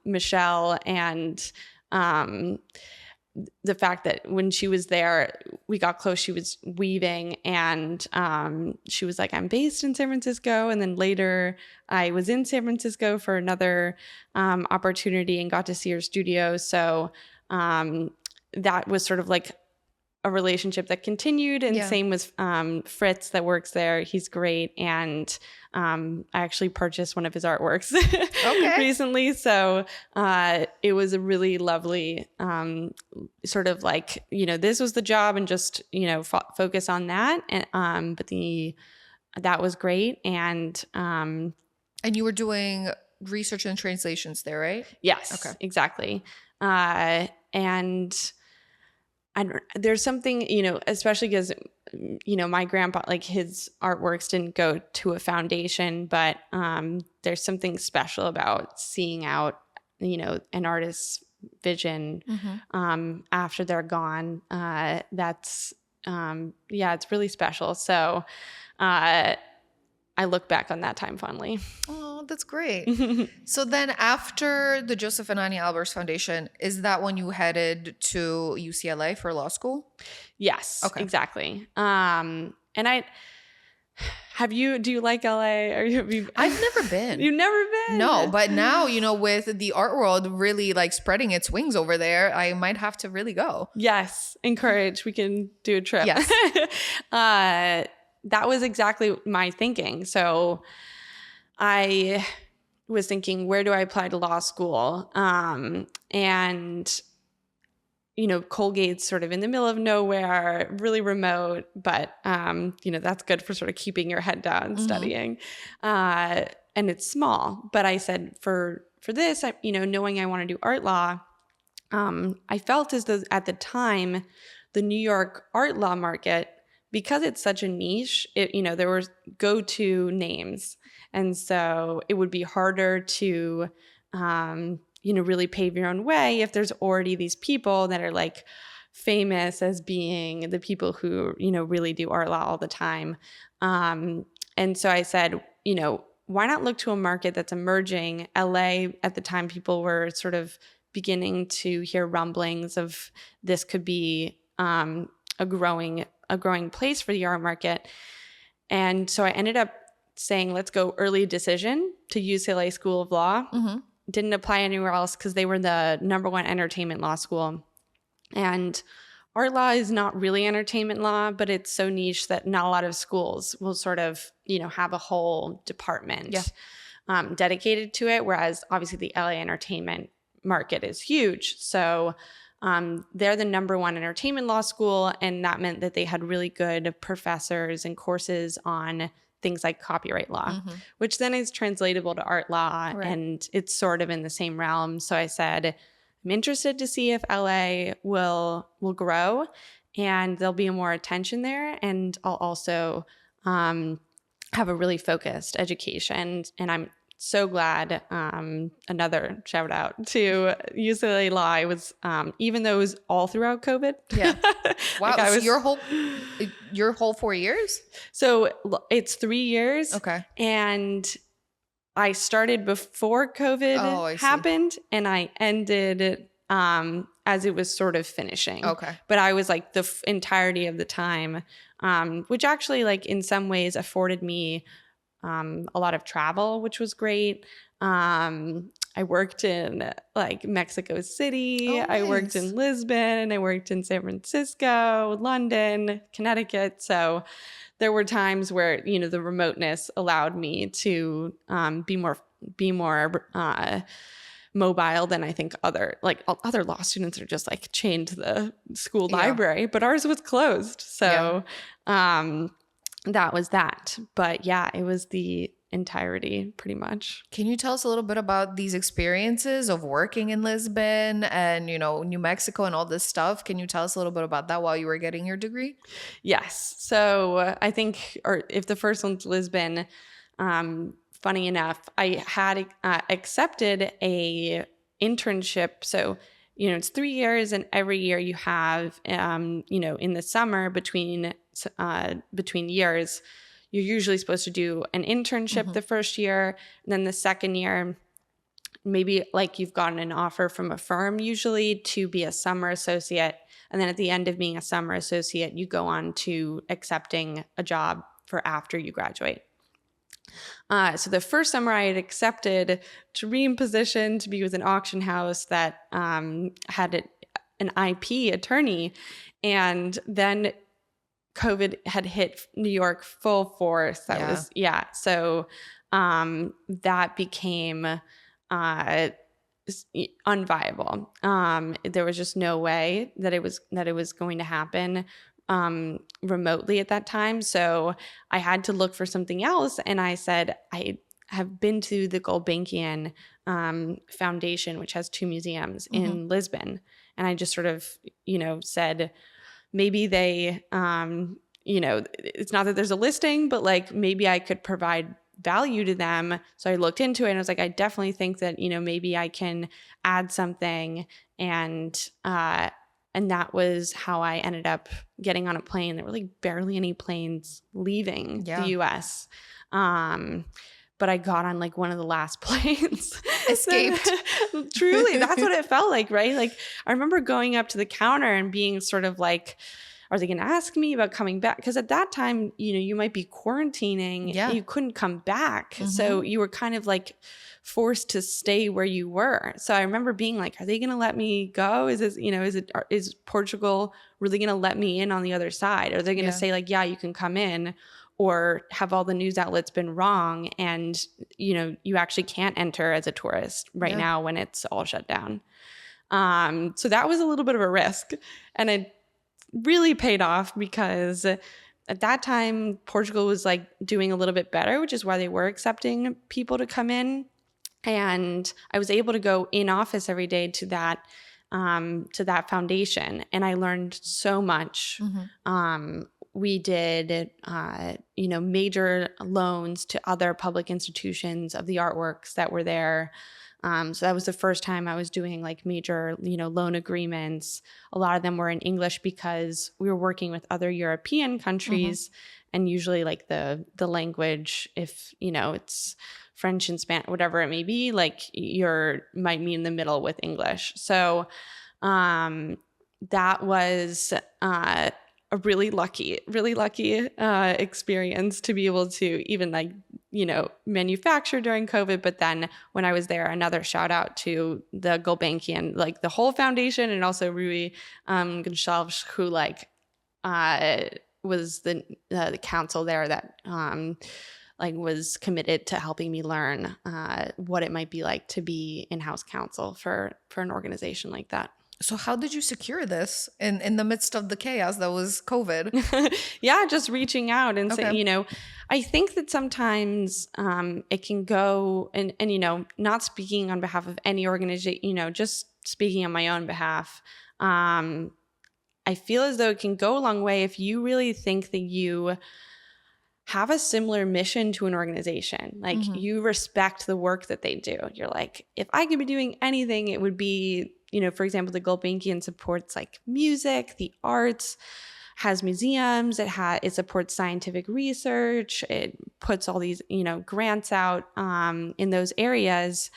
Michelle and the fact that when she was there, we got close. She was weaving, and she was like, I'm based in San Francisco. And then later I was in San Francisco for another opportunity and got to see her studio. So that was sort of like a relationship that continued, and same with Fritz that works there. He's great, and I actually purchased one of his artworks recently. So it was a really lovely sort of like, this was the job, and just focus on that. And but that was great, and you were doing research and translations there, right? Yes, okay, exactly. And there's something, especially because, my grandpa, like his artworks didn't go to a foundation, but there's something special about seeing out, an artist's vision after they're gone. That's, it's really special. So I look back on that time fondly. Oh, that's great. So then after the Joseph and Annie Albers Foundation, is that when you headed to UCLA for law school? Yes, okay, exactly. And do you like LA? I've never been. You've never been? No, but now, with the art world really like spreading its wings over there, I might have to really go. Yes, encourage. We can do a trip. Yes. That was exactly my thinking. So I was thinking, where do I apply to law school? And, Colgate's sort of in the middle of nowhere, really remote, but, that's good for sort of keeping your head down, studying. And it's small. But I said, for this, knowing I want to do art law, I felt as though at the time, the New York art law market, because it's such a niche, there were go-to names. And so it would be harder to, really pave your own way if there's already these people that are like famous as being the people who, really do art law all the time. And so I said, why not look to a market that's emerging? LA at the time, people were sort of beginning to hear rumblings of this could be a growing place for the art market. And so I ended up saying, let's go early decision to UCLA School of Law. Didn't apply anywhere else because they were the #1 entertainment law school. And art law is not really entertainment law, but it's so niche that not a lot of schools will sort of, have a whole department dedicated to it. Whereas obviously the LA entertainment market is huge. So they're the #1 entertainment law school, and that meant that they had really good professors and courses on things like copyright law, which then is translatable to art law, and it's sort of in the same realm. So I said, I'm interested to see if LA will grow, and there'll be more attention there, and I'll also have a really focused education. And I'm so glad. Another shout out to UCLA Law. I was, even though it was all throughout COVID. Yeah. Wow. Like so your whole 4 years? So it's 3 years. Okay. And I started before COVID happened, and I ended as it was sort of finishing. Okay. But I was like the entirety of the time, which actually like in some ways afforded me a lot of travel, which was great. I worked in like Mexico City. Oh, nice. I worked in Lisbon. I worked in San Francisco, London, Connecticut. So there were times where, the remoteness allowed me to be more mobile than I think other law students are just like chained to the school library, but ours was closed. So that was that. But yeah, it was the entirety pretty much. Can you tell us a little bit about these experiences of working in Lisbon and, New Mexico and all this stuff? Can you tell us a little bit about that while you were getting your degree? Yes. So I think, or if the first one's Lisbon, funny enough, I had accepted a internship. So it's 3 years, and every year you have, in the summer between years, you're usually supposed to do an internship the first year, and then the second year, maybe like you've gotten an offer from a firm usually to be a summer associate. And then at the end of being a summer associate, you go on to accepting a job for after you graduate. So the first summer I had accepted dream position to be with an auction house that had an IP attorney. And then COVID had hit New York full force. So that became unviable. There was just no way that it was going to happen remotely at that time. So I had to look for something else. And I said, I have been to the Gulbenkian Foundation, which has 2 museums in Lisbon. And I just sort of, said, maybe they, it's not that there's a listing, but like maybe I could provide value to them. So I looked into it and I was like, I definitely think that, maybe I can add something. And that was how I ended up getting on a plane. There were like barely any planes leaving the US. But I got on like one of the last planes. Escaped. Truly, that's what it felt like, right? Like I remember going up to the counter and being sort of like, are they going to ask me about coming back? Because at that time, you might be quarantining. Yeah. You couldn't come back. So you were kind of like forced to stay where you were. So I remember being like, are they going to let me go? Is Portugal really going to let me in on the other side? Are they going to say like, yeah, you can come in? Or have all the news outlets been wrong and, you actually can't enter as a tourist right now when it's all shut down. So that was a little bit of a risk. And it really paid off because at that time, Portugal was like doing a little bit better, which is why they were accepting people to come in. And I was able to go in office every day to that foundation. And I learned so much. We did, major loans to other public institutions of the artworks that were there. So that was the first time I was doing like major, loan agreements. A lot of them were in English because we were working with other European countries, and usually like the language, if it's French and Spanish, whatever it may be, like might be in the middle with English. So that was a really lucky experience to be able to even like, manufacture during COVID. But then when I was there, another shout out to the Gulbenkian, like the whole foundation, and also Rui Gonçalves, who like was the council there that was committed to helping me learn what it might be like to be in-house counsel for an organization like that. So how did you secure this in the midst of the chaos that was COVID? Yeah, just reaching out and saying, I think that sometimes it can go and not speaking on behalf of any organization, just speaking on my own behalf. I feel as though it can go a long way if you really think that you have a similar mission to an organization. Like you respect the work that they do. You're like, if I could be doing anything, it would be, for example, the Gulbenkian supports like music, the arts, has museums, it supports scientific research, it puts all these, grants out in those areas.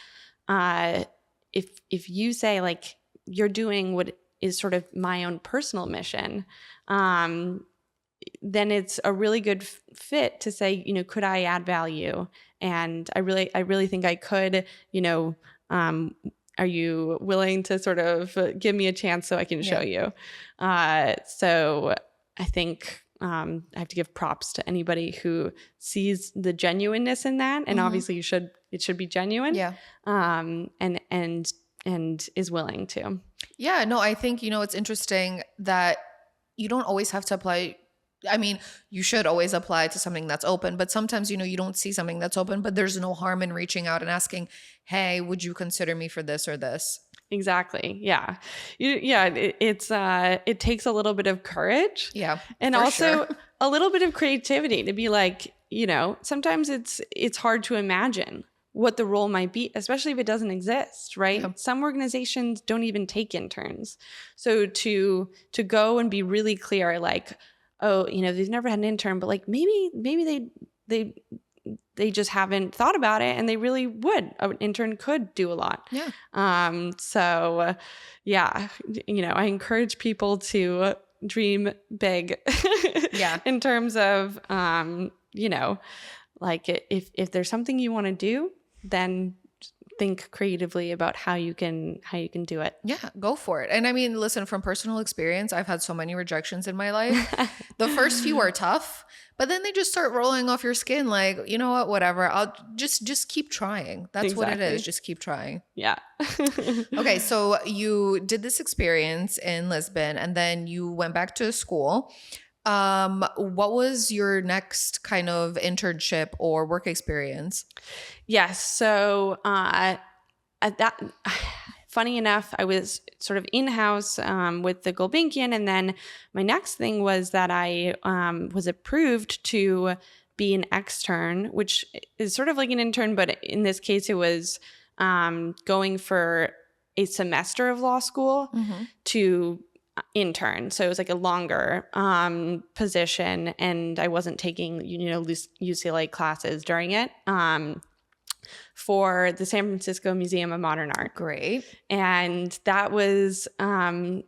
If you say like you're doing what is sort of my own personal mission, then it's a really good fit to say, could I add value? And I really think I could, are you willing to sort of give me a chance so I can show you? So I think I have to give props to anybody who sees the genuineness in that. And obviously it should be genuine. Yeah. And is willing to. Yeah, no, I think, it's interesting that you don't always have to apply. I mean, you should always apply to something that's open, but sometimes, you don't see something that's open, but there's no harm in reaching out and asking, hey, would you consider me for this or this? Exactly. Yeah. It takes a little bit of courage. Yeah. And also a little bit of creativity to be like, sometimes it's hard to imagine what the role might be, especially if it doesn't exist, right? Yeah. Some organizations don't even take interns. So to go and be really clear, like, oh, they've never had an intern, but like maybe they just haven't thought about it, and they really would. An intern could do a lot. Yeah. So yeah, I encourage people to dream big. Yeah. In terms of like if there's something you want to do, then think creatively about how you can do it. Yeah, go for it. And I mean, listen, from personal experience, I've had so many rejections in my life. The first few are tough, but then they just start rolling off your skin like, you know what, whatever. I'll just keep trying. That's what it is. Just keep trying. Yeah. Okay, so you did this experience in Lisbon and then you went back to school. What was your next kind of internship or work experience? Yes. So at that, funny enough, I was sort of in-house with the Gulbenkian, and then my next thing was that I was approved to be an extern, which is sort of like an intern, but in this case, it was going for a semester of law school to intern. So it was like a longer position, and I wasn't taking UCLA classes during it. For the San Francisco Museum of Modern Art. Great. And that was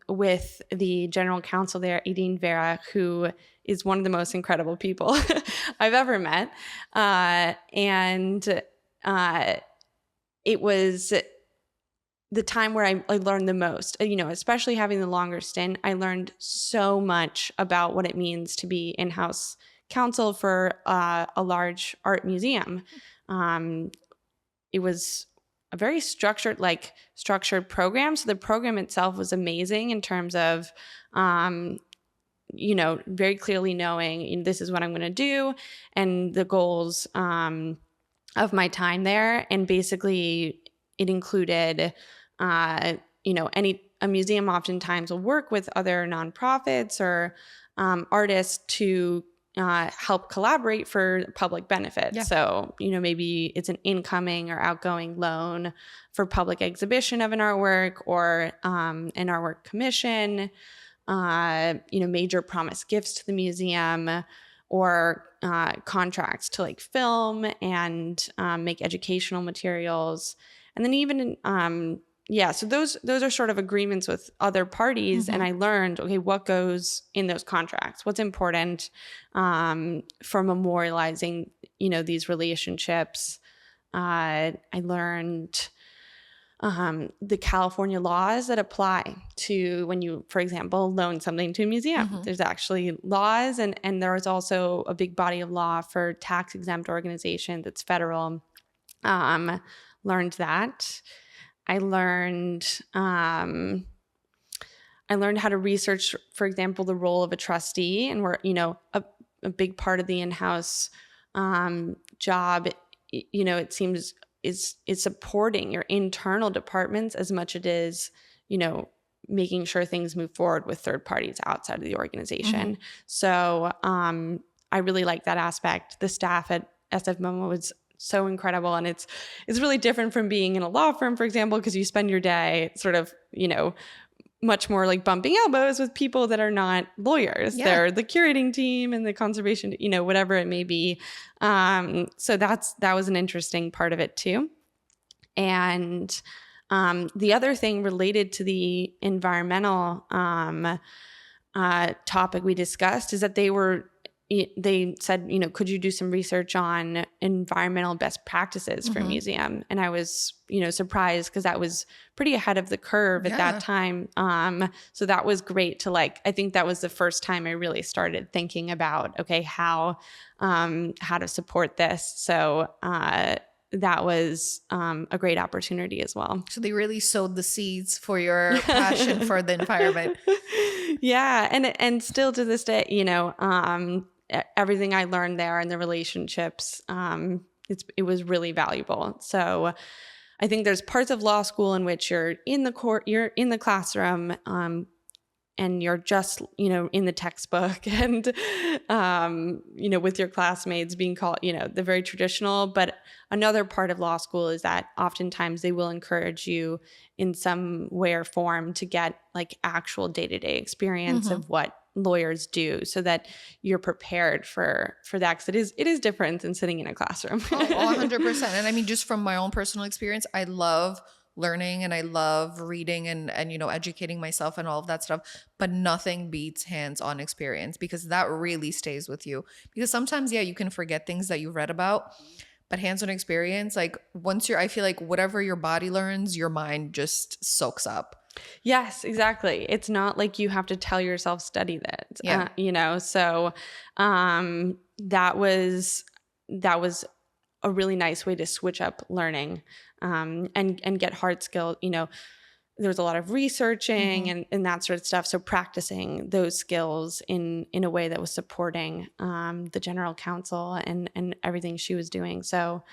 with the general counsel there, Idine Vera, who is one of the most incredible people I've ever met. And it was the time where I learned the most, especially having the longer stint. I learned so much about what it means to be in-house counsel for a large art museum. It was a very structured program. So the program itself was amazing in terms of, very clearly knowing this is what I'm going to do and the goals of my time there. And basically it included, a museum oftentimes will work with other nonprofits or artists to help collaborate for public benefit. Yeah. So, maybe it's an incoming or outgoing loan for public exhibition of an artwork or an artwork commission, major promised gifts to the museum or contracts to like film and make educational materials. And then even so those are sort of agreements with other parties. And I learned, okay, what goes in those contracts? What's important for memorializing, these relationships? I learned the California laws that apply to when you, for example, loan something to a museum. There's actually laws, and there is also a big body of law for tax-exempt organizations that's federal. Learned that. I learned how to research, for example, the role of a trustee, and we're, a big part of the in-house job, it seems is supporting your internal departments as much as it is, making sure things move forward with third parties outside of the organization. So I really like that aspect. The staff at SF MoMA was so incredible. And it's really different from being in a law firm, for example, because you spend your day sort of, much more like bumping elbows with people that are not lawyers. Yeah. They're the curating team and the conservation, whatever it may be. So that was an interesting part of it too. And the other thing related to the environmental topic we discussed is that they said, could you do some research on environmental best practices for a museum? And I was, surprised because that was pretty ahead of the curve at that time. So that was great to I think that was the first time I really started thinking about, okay, how to support this. So that was a great opportunity as well. So they really sowed the seeds for your passion for the environment. Yeah. And still to this day, everything I learned there and the relationships, it was really valuable. So I think there's parts of law school in which you're in the classroom, you're just, in the textbook and, with your classmates being called, the very traditional. But another part of law school is that oftentimes they will encourage you in some way or form to get like actual day-to-day experience of what lawyers do, so that you're prepared for that, because it is different than sitting in a classroom. 100%. And I mean, just from my own personal experience, I love learning and I love reading and educating myself and all of that stuff, but nothing beats hands-on experience, because that really stays with you. Because sometimes, you can forget things that you read about, but hands-on experience, like I feel like whatever your body learns, your mind just soaks up. Yes, exactly. It's not like you have to tell yourself study that. Yeah. So that was a really nice way to switch up learning and get hard skill. There was a lot of researching and that sort of stuff. So practicing those skills in a way that was supporting the general counsel and everything she was doing. So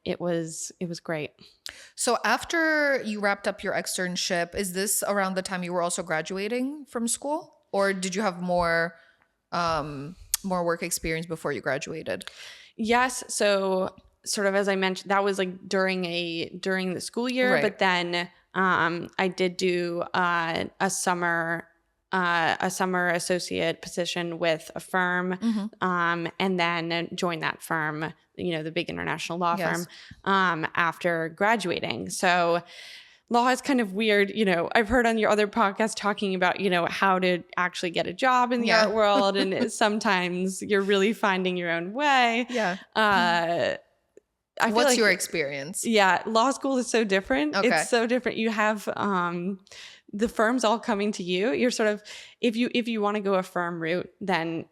it was great. So after you wrapped up your externship, is this around the time you were also graduating from school, or did you have more work experience before you graduated? Yes. So sort of as I mentioned, that was like during the school year, Right. but then I did do a summer associate position with a firm, and then joined that firm, the big international law Yes. firm, after graduating. So law is kind of weird. I've heard on your other podcast talking about, how to actually get a job in the art world. And sometimes you're really finding your own way. Yeah. What's your experience? Yeah, law school is so different. Okay. It's so different. You have the firms all coming to you. You're sort of, if you want to go a firm route, then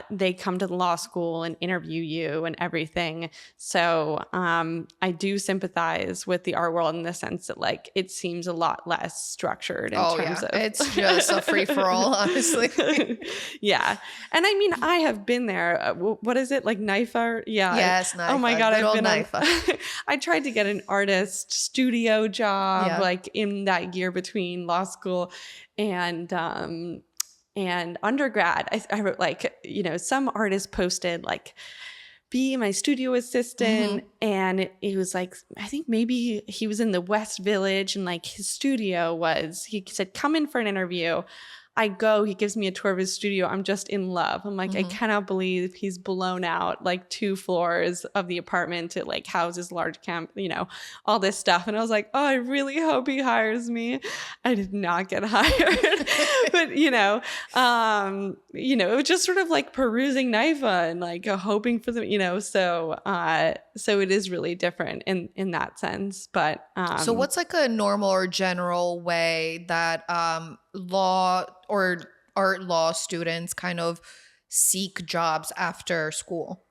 they come to the law school and interview you and everything. So I do sympathize with the art world in the sense that like it seems a lot less structured in terms of it's just a free for all, honestly. Yeah. And I mean, I have been there. What is it, like NIFA? Yeah. Yes, NIFA. Oh my God, Good I've old been NIFA. I tried to get an artist studio job like in that year between law school and undergrad. I wrote like, some artist posted like, be my studio assistant. And it was like, I think maybe he was in the West Village and like his studio he said, come in for an interview. I go, he gives me a tour of his studio. I'm just in love. I'm like, I cannot believe he's blown out like 2 floors of the apartment to like house his large camp, all this stuff. And I was like, oh, I really hope he hires me. I did not get hired. But, it was just sort of like perusing NIFA and like hoping for them, so it is really different in that sense. But so what's like a normal or general way that law or art law students kind of seek jobs after school?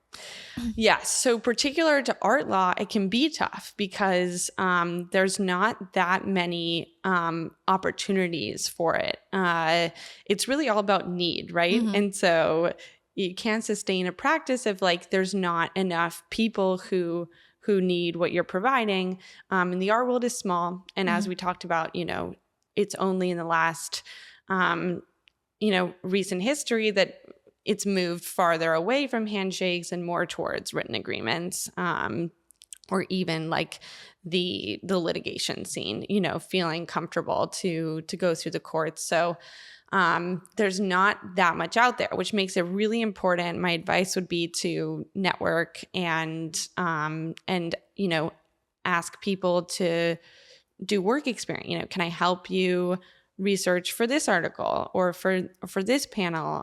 Yes. So particular to art law, it can be tough because there's not that many opportunities for it. It's really all about need, right? And so you can't sustain a practice if like there's not enough people who need what you're providing. And the art world is small. And as we talked about, it's only in the last recent history that it's moved farther away from handshakes and more towards written agreements, or even like the litigation scene, feeling comfortable to go through the courts. So there's not that much out there, which makes it really important. My advice would be to network and ask people to do work experience. Can I help you research for this article or for this panel?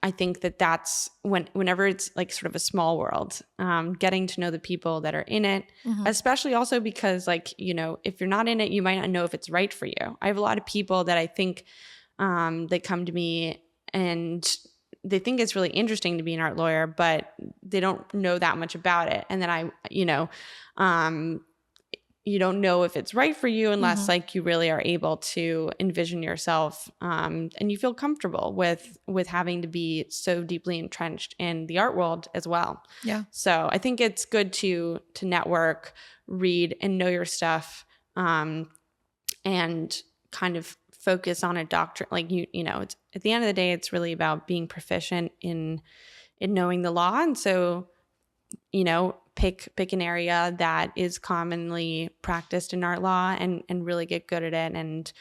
I think that's whenever it's like sort of a small world, getting to know the people that are in it, especially also because like, if you're not in it, you might not know if it's right for you. I have a lot of people that I think they come to me and they think it's really interesting to be an art lawyer, but they don't know that much about it. And then you don't know if it's right for you unless like you really are able to envision yourself and you feel comfortable with having to be so deeply entrenched in the art world as well. Yeah. So I think it's good to network, read, and know your stuff, and kind of focus on a doctrine. Like it's at the end of the day, it's really about being proficient in knowing the law. And so, pick an area that is commonly practiced in art law and really get good at it, and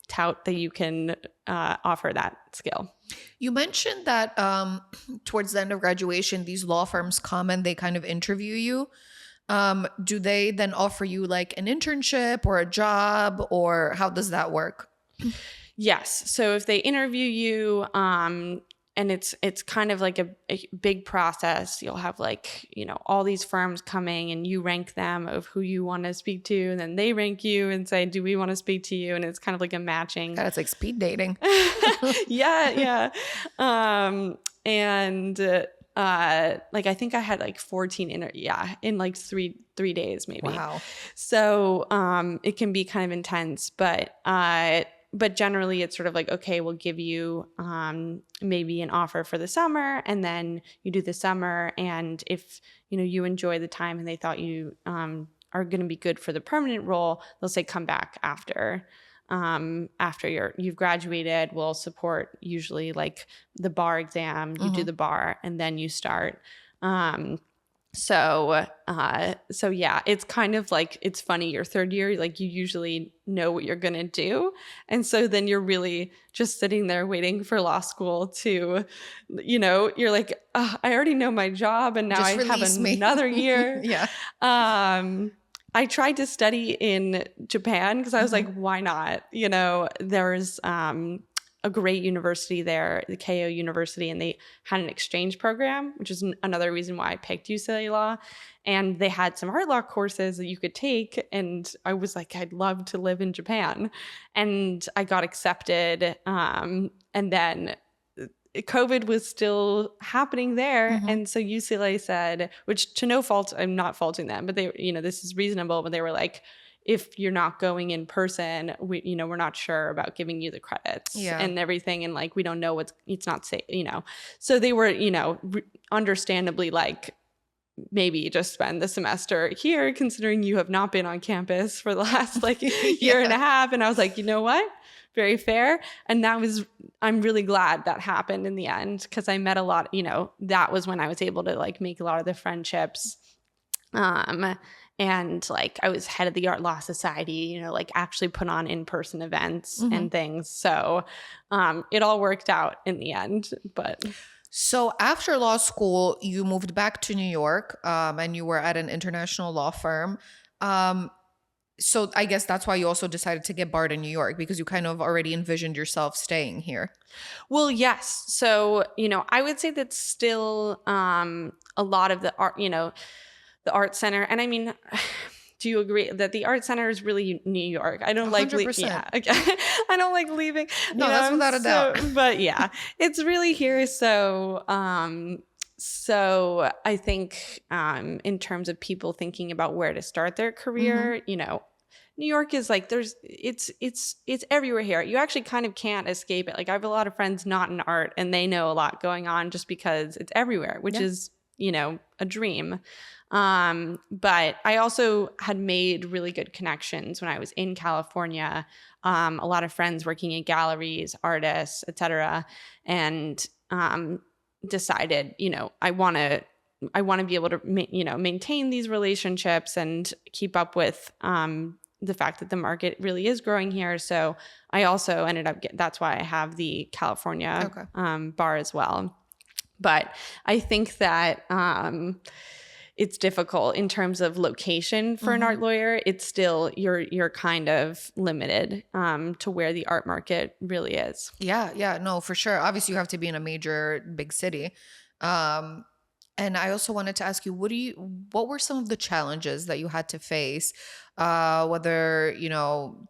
tout that you can offer that skill. You mentioned that towards the end of graduation, these law firms come and they kind of interview you. Do they then offer you like an internship or a job, or how does that work? Yes. So if they interview you, and it's kind of like a big process. You'll have like, all these firms coming, and you rank them of who you want to speak to, and then they rank you and say, do we want to speak to you? And it's kind of like a matching. God, it's like speed dating. Yeah. Like I think I had like 14 in like three days maybe. Wow. So it can be kind of intense, but generally it's sort of like, okay, we'll give you maybe an offer for the summer, and then you do the summer, and if you enjoy the time and they thought you are going to be good for the permanent role, they'll say come back after you've graduated. We'll support usually like the bar exam, you do the bar, and then you start. So yeah, it's kind of like, it's funny, your third year, like you usually know what you're going to do. And so then you're really just sitting there waiting for law school to, you're like, oh, I already know my job, and now Just I have me. another year. Yeah. I tried to study in Japan because I was like, why not? There's a great university there, the Keio University, and they had an exchange program, which is another reason why I picked UCLA Law. And they had some art law courses that you could take. And I was like, I'd love to live in Japan. And I got accepted. And then COVID was still happening there. And so UCLA said, which to no fault, I'm not faulting them, but they, this is reasonable. But they were like, if you're not going in person, we're not sure about giving you the credits and everything. And like, we don't know it's not safe, So they were, understandably like, maybe just spend the semester here, considering you have not been on campus for the last like year and a half. And I was like, you know what? Very fair. And I'm really glad that happened in the end, because I met a lot, that was when I was able to like make a lot of the friendships. And like I was head of the Art Law Society, like actually put on in-person events and things. So it all worked out in the end. But so after law school, you moved back to New York, and you were at an international law firm. So I guess that's why you also decided to get barred in New York, because you kind of already envisioned yourself staying here. Well, yes. So, I would say that's still a lot of the art, the art center. And I mean, do you agree that the art center is really New York? I don't 100%. I don't like leaving. No, that's without a doubt. But yeah, it's really here. So, I think in terms of people thinking about where to start their career, New York is like, it's everywhere here. You actually kind of can't escape it. Like I have a lot of friends not in art, and they know a lot going on just because it's everywhere, which is, a dream. But I also had made really good connections when I was in California. A lot of friends working in galleries, artists, etc., and decided, I want to be able to, maintain these relationships and keep up with the fact that the market really is growing here. So I also ended up that's why I have the California bar as well. But I think that it's difficult in terms of location for an art lawyer. It's still, you're kind of limited to where the art market really is. Yeah, no, for sure. Obviously, you have to be in a major big city. And I also wanted to ask you, what were some of the challenges that you had to face, whether,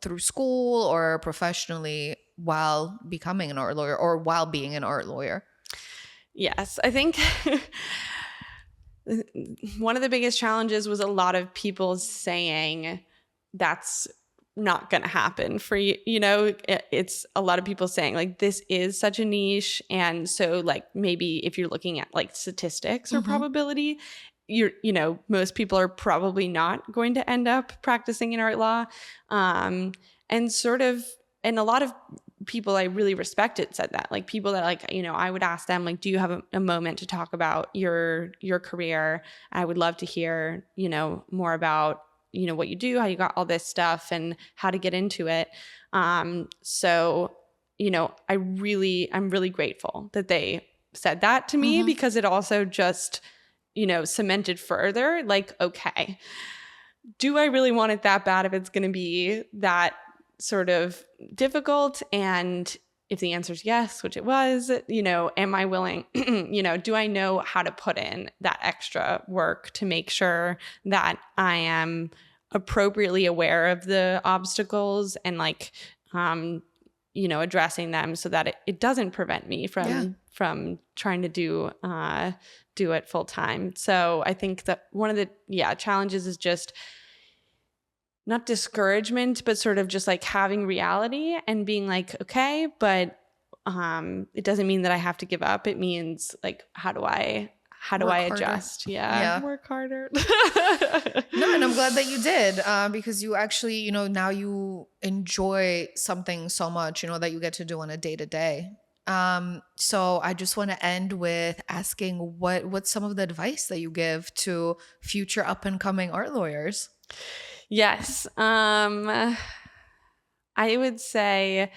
through school or professionally, while becoming an art lawyer or while being an art lawyer? Yes, I think one of the biggest challenges was a lot of people saying that's not going to happen for you. It's a lot of people saying like, this is such a niche. And so like, maybe if you're looking at like statistics or probability, most people are probably not going to end up practicing in art law. And a lot of people I really respected said that. Like people that like, I would ask them like, do you have a moment to talk about your career? I would love to hear, more about, what you do, how you got all this stuff and how to get into it. So, I'm really grateful that they said that to me because it also just, cemented further like, okay, do I really want it that bad if it's going to be that sort of difficult? And if the answer is yes, which it was, am I willing, do I know how to put in that extra work to make sure that I am appropriately aware of the obstacles and like, addressing them so that it doesn't prevent me from trying to do it full time. So I think that one of the challenges is just not discouragement, but sort of just like having reality and being like, okay, but it doesn't mean that I have to give up. It means like, how do I adjust? Yeah. Work harder. No, and I'm glad that you did because you actually, now you enjoy something so much, that you get to do on a day to day. So I just want to end with asking what's some of the advice that you give to future up and coming art lawyers? Yes. I would say,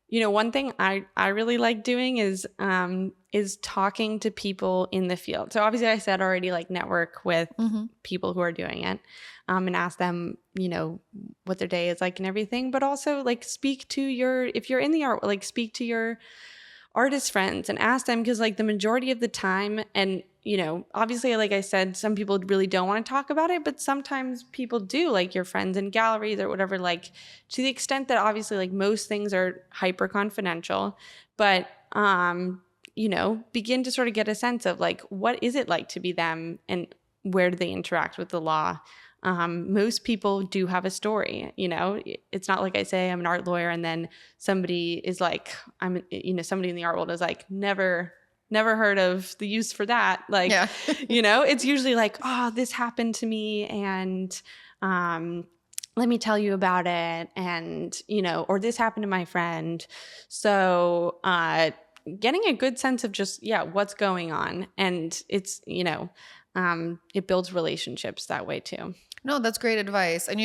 one thing I really like doing is talking to people in the field. So obviously I said already like network with people who are doing it, and ask them, what their day is like and everything, but also like if you're in the art, like speak to your artist friends and ask them, because like the majority of the time, and obviously like I said, some people really don't want to talk about it, but sometimes people do, like your friends in galleries or whatever, like to the extent that obviously like most things are hyper confidential, but begin to sort of get a sense of like, what is it like to be them and where do they interact with the law? Most people do have a story, it's not like I say I'm an art lawyer and then somebody is like, somebody in the art world is like, never heard of the use for that. Like, it's usually like, oh, this happened to me and, let me tell you about it. And, or this happened to my friend. So, getting a good sense of just, what's going on. And it's, it builds relationships that way too. No, that's great advice. And,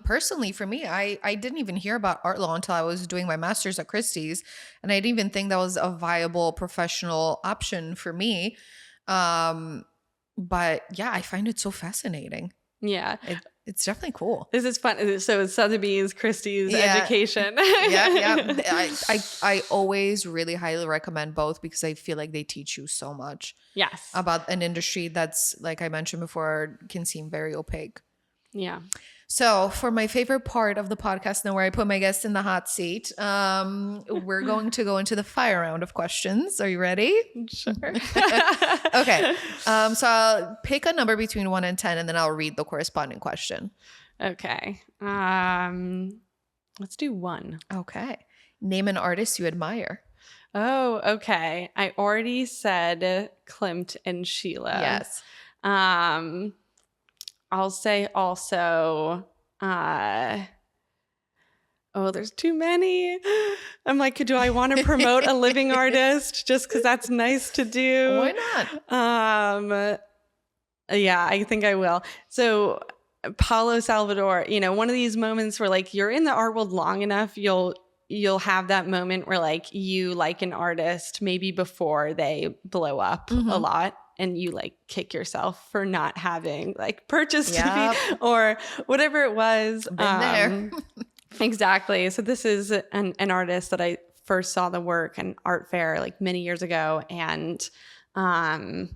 personally for me, I didn't even hear about art law until I was doing my master's at Christie's. And I didn't even think that was a viable professional option for me. But yeah, I find it so fascinating. Yeah. It's definitely cool. This is fun. So it's Sotheby's, Christie's, education. Yeah. I always really highly recommend both because I feel like they teach you so much. Yes. About an industry that's, like I mentioned before, can seem very opaque. Yeah. So for my favorite part of the podcast, now where I put my guests in the hot seat, we're going to go into the fire round of questions. Are you ready? Sure. Okay. So I'll pick a number between 1 and 10, and then I'll read the corresponding question. Okay. Let's do 1. Okay. Name an artist you admire. Oh, okay. I already said Klimt and Sheila. Yes. I'll say also, there's too many. I'm like, do I want to promote a living artist just because that's nice to do? Why not? Yeah, I think I will. So Paulo Salvador, one of these moments where like you're in the art world long enough, you'll have that moment where like you like an artist maybe before they blow up a lot. And you like kick yourself for not having like purchased TV or whatever it was. Been there. Exactly. So this is an artist that I first saw the work in art fair like many years ago, and followed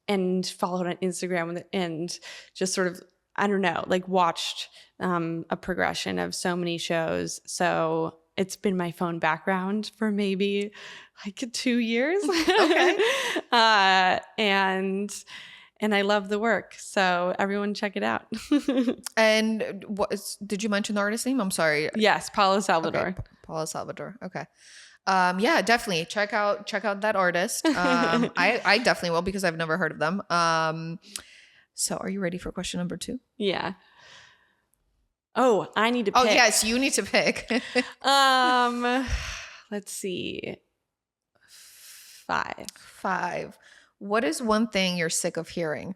on Instagram and just sort of, I don't know, like watched a progression of so many shows. So it's been my phone background for maybe like 2 years. Okay. And I love the work. So everyone check it out. And did you mention the artist name? I'm sorry. Yes, Paulo Salvador. Okay. Paulo Salvador. Okay. Yeah, definitely check out that artist. I definitely will because I've never heard of them. So are you ready for question number 2? Yeah. Oh, I need to pick. Oh, yes, you need to pick. Let's see. 5. 5. What is one thing you're sick of hearing?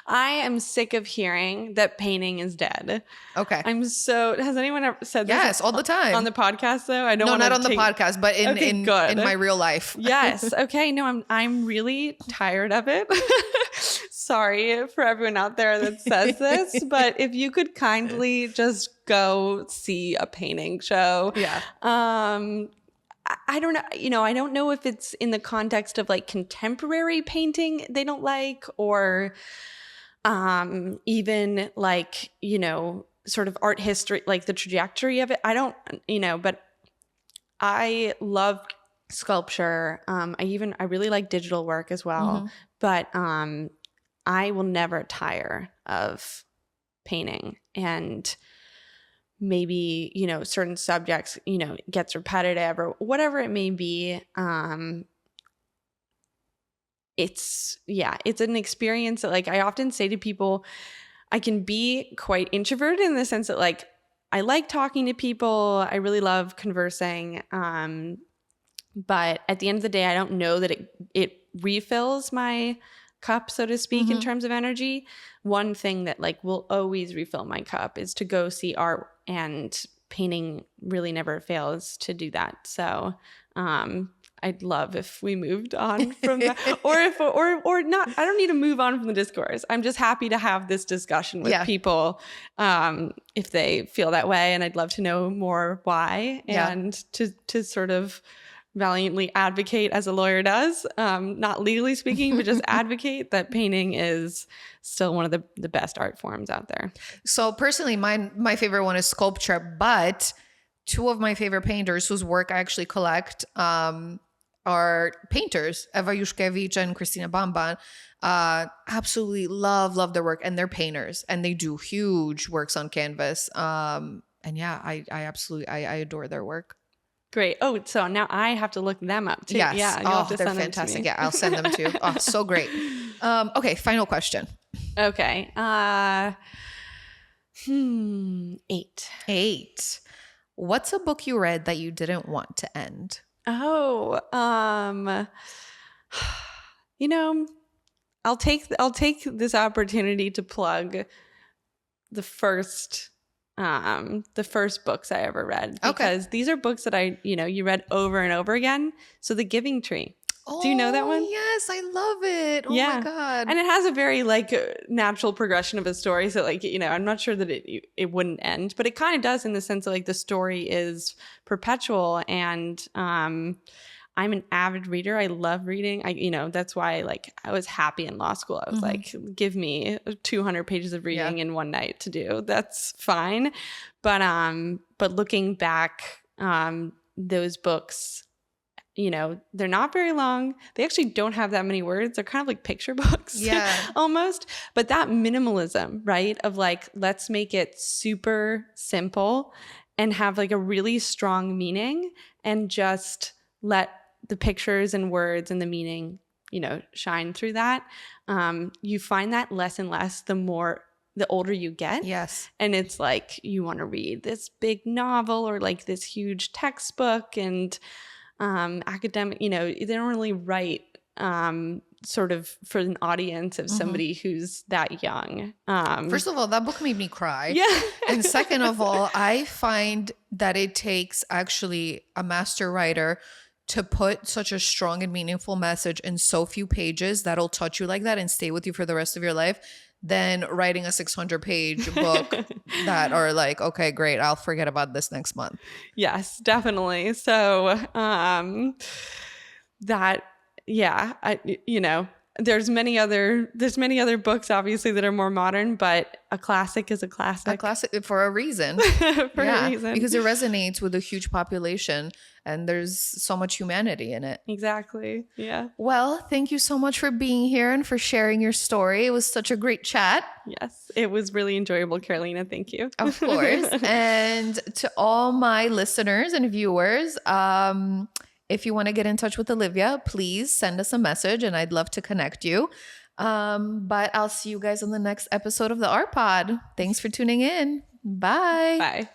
I am sick of hearing that painting is dead. Okay. Has anyone ever said this? Yes, all the time. On the podcast though? I don't No, wanna not on the podcast, but in good. my real life. Yes. Okay. No, I'm really tired of it. Sorry for everyone out there that says this, but if you could kindly just go see a painting show. Yeah. I don't know, I don't know if it's in the context of like contemporary painting they don't like, or even like, sort of art history, like the trajectory of it. I don't, but I love sculpture. I really like digital work as well, but I will never tire of painting. And maybe, certain subjects, gets repetitive or whatever it may be. It's an experience that, like, I often say to people, I can be quite introverted in the sense that, like, I like talking to people. I really love conversing. But at the end of the day, I don't know that it refills my cup, so to speak, in terms of energy. One thing that, like, will always refill my cup is to go see art, and painting really never fails to do that. So I'd love if we moved on from that, or not. I don't need to move on from the discourse. I'm just happy to have this discussion with people if they feel that way, and I'd love to know more why, and to sort of valiantly advocate, as a lawyer does, not legally speaking, but just advocate that painting is still one of the best art forms out there. So personally, my favorite one is sculpture, but two of my favorite painters whose work I actually collect are painters, Eva Juszkiewicz and Christina Bamban. Absolutely love their work, and they're painters, and they do huge works on canvas. And yeah, I absolutely adore their work. Great. Oh, so now I have to look them up too. Yes. Yeah. You'll have to they're send fantastic. them to me. Yeah, I'll send them to you. Oh, so great. Okay, final question. Okay. 8. What's a book you read that you didn't want to end? Oh, I'll take this opportunity to plug the first books I ever read, because these are books that you read over and over again. So The Giving Tree. Do you know that one? Yes, I love it. Oh my God. And it has a very natural progression of a story. So I'm not sure that it wouldn't end, but it kind of does, in the sense that the story is perpetual. And I'm an avid reader. I love reading. That's why I was happy in law school. I was like, give me 200 pages of reading in one night to do. That's fine. But looking back, those books, they're not very long. They actually don't have that many words. They're kind of like picture books, almost. But that minimalism, right, of let's make it super simple and have a really strong meaning, and just let the pictures and words and the meaning, shine through that. You find that less and less the older you get. Yes. And it's you want to read this big novel or this huge textbook, and academic, they don't really write sort of for an audience of somebody who's that young. First of all, that book made me cry. Yeah. And second of all, I find that it takes actually a master writer to put such a strong and meaningful message in so few pages that'll touch you like that and stay with you for the rest of your life, than writing a 600-page book that are okay, great, I'll forget about this next month. Yes, definitely. So there's many other books obviously that are more modern, but a classic is a classic. A classic for a reason. For a reason. Because it resonates with a huge population, and there's so much humanity in it. Exactly. Yeah. Well, thank you so much for being here and for sharing your story. It was such a great chat. Yes, it was really enjoyable, Carolina. Thank you. Of course. And to all my listeners and viewers, if you want to get in touch with Olivia, please send us a message, and I'd love to connect you. But I'll see you guys on the next episode of the Art Pod. Thanks for tuning in. Bye. Bye.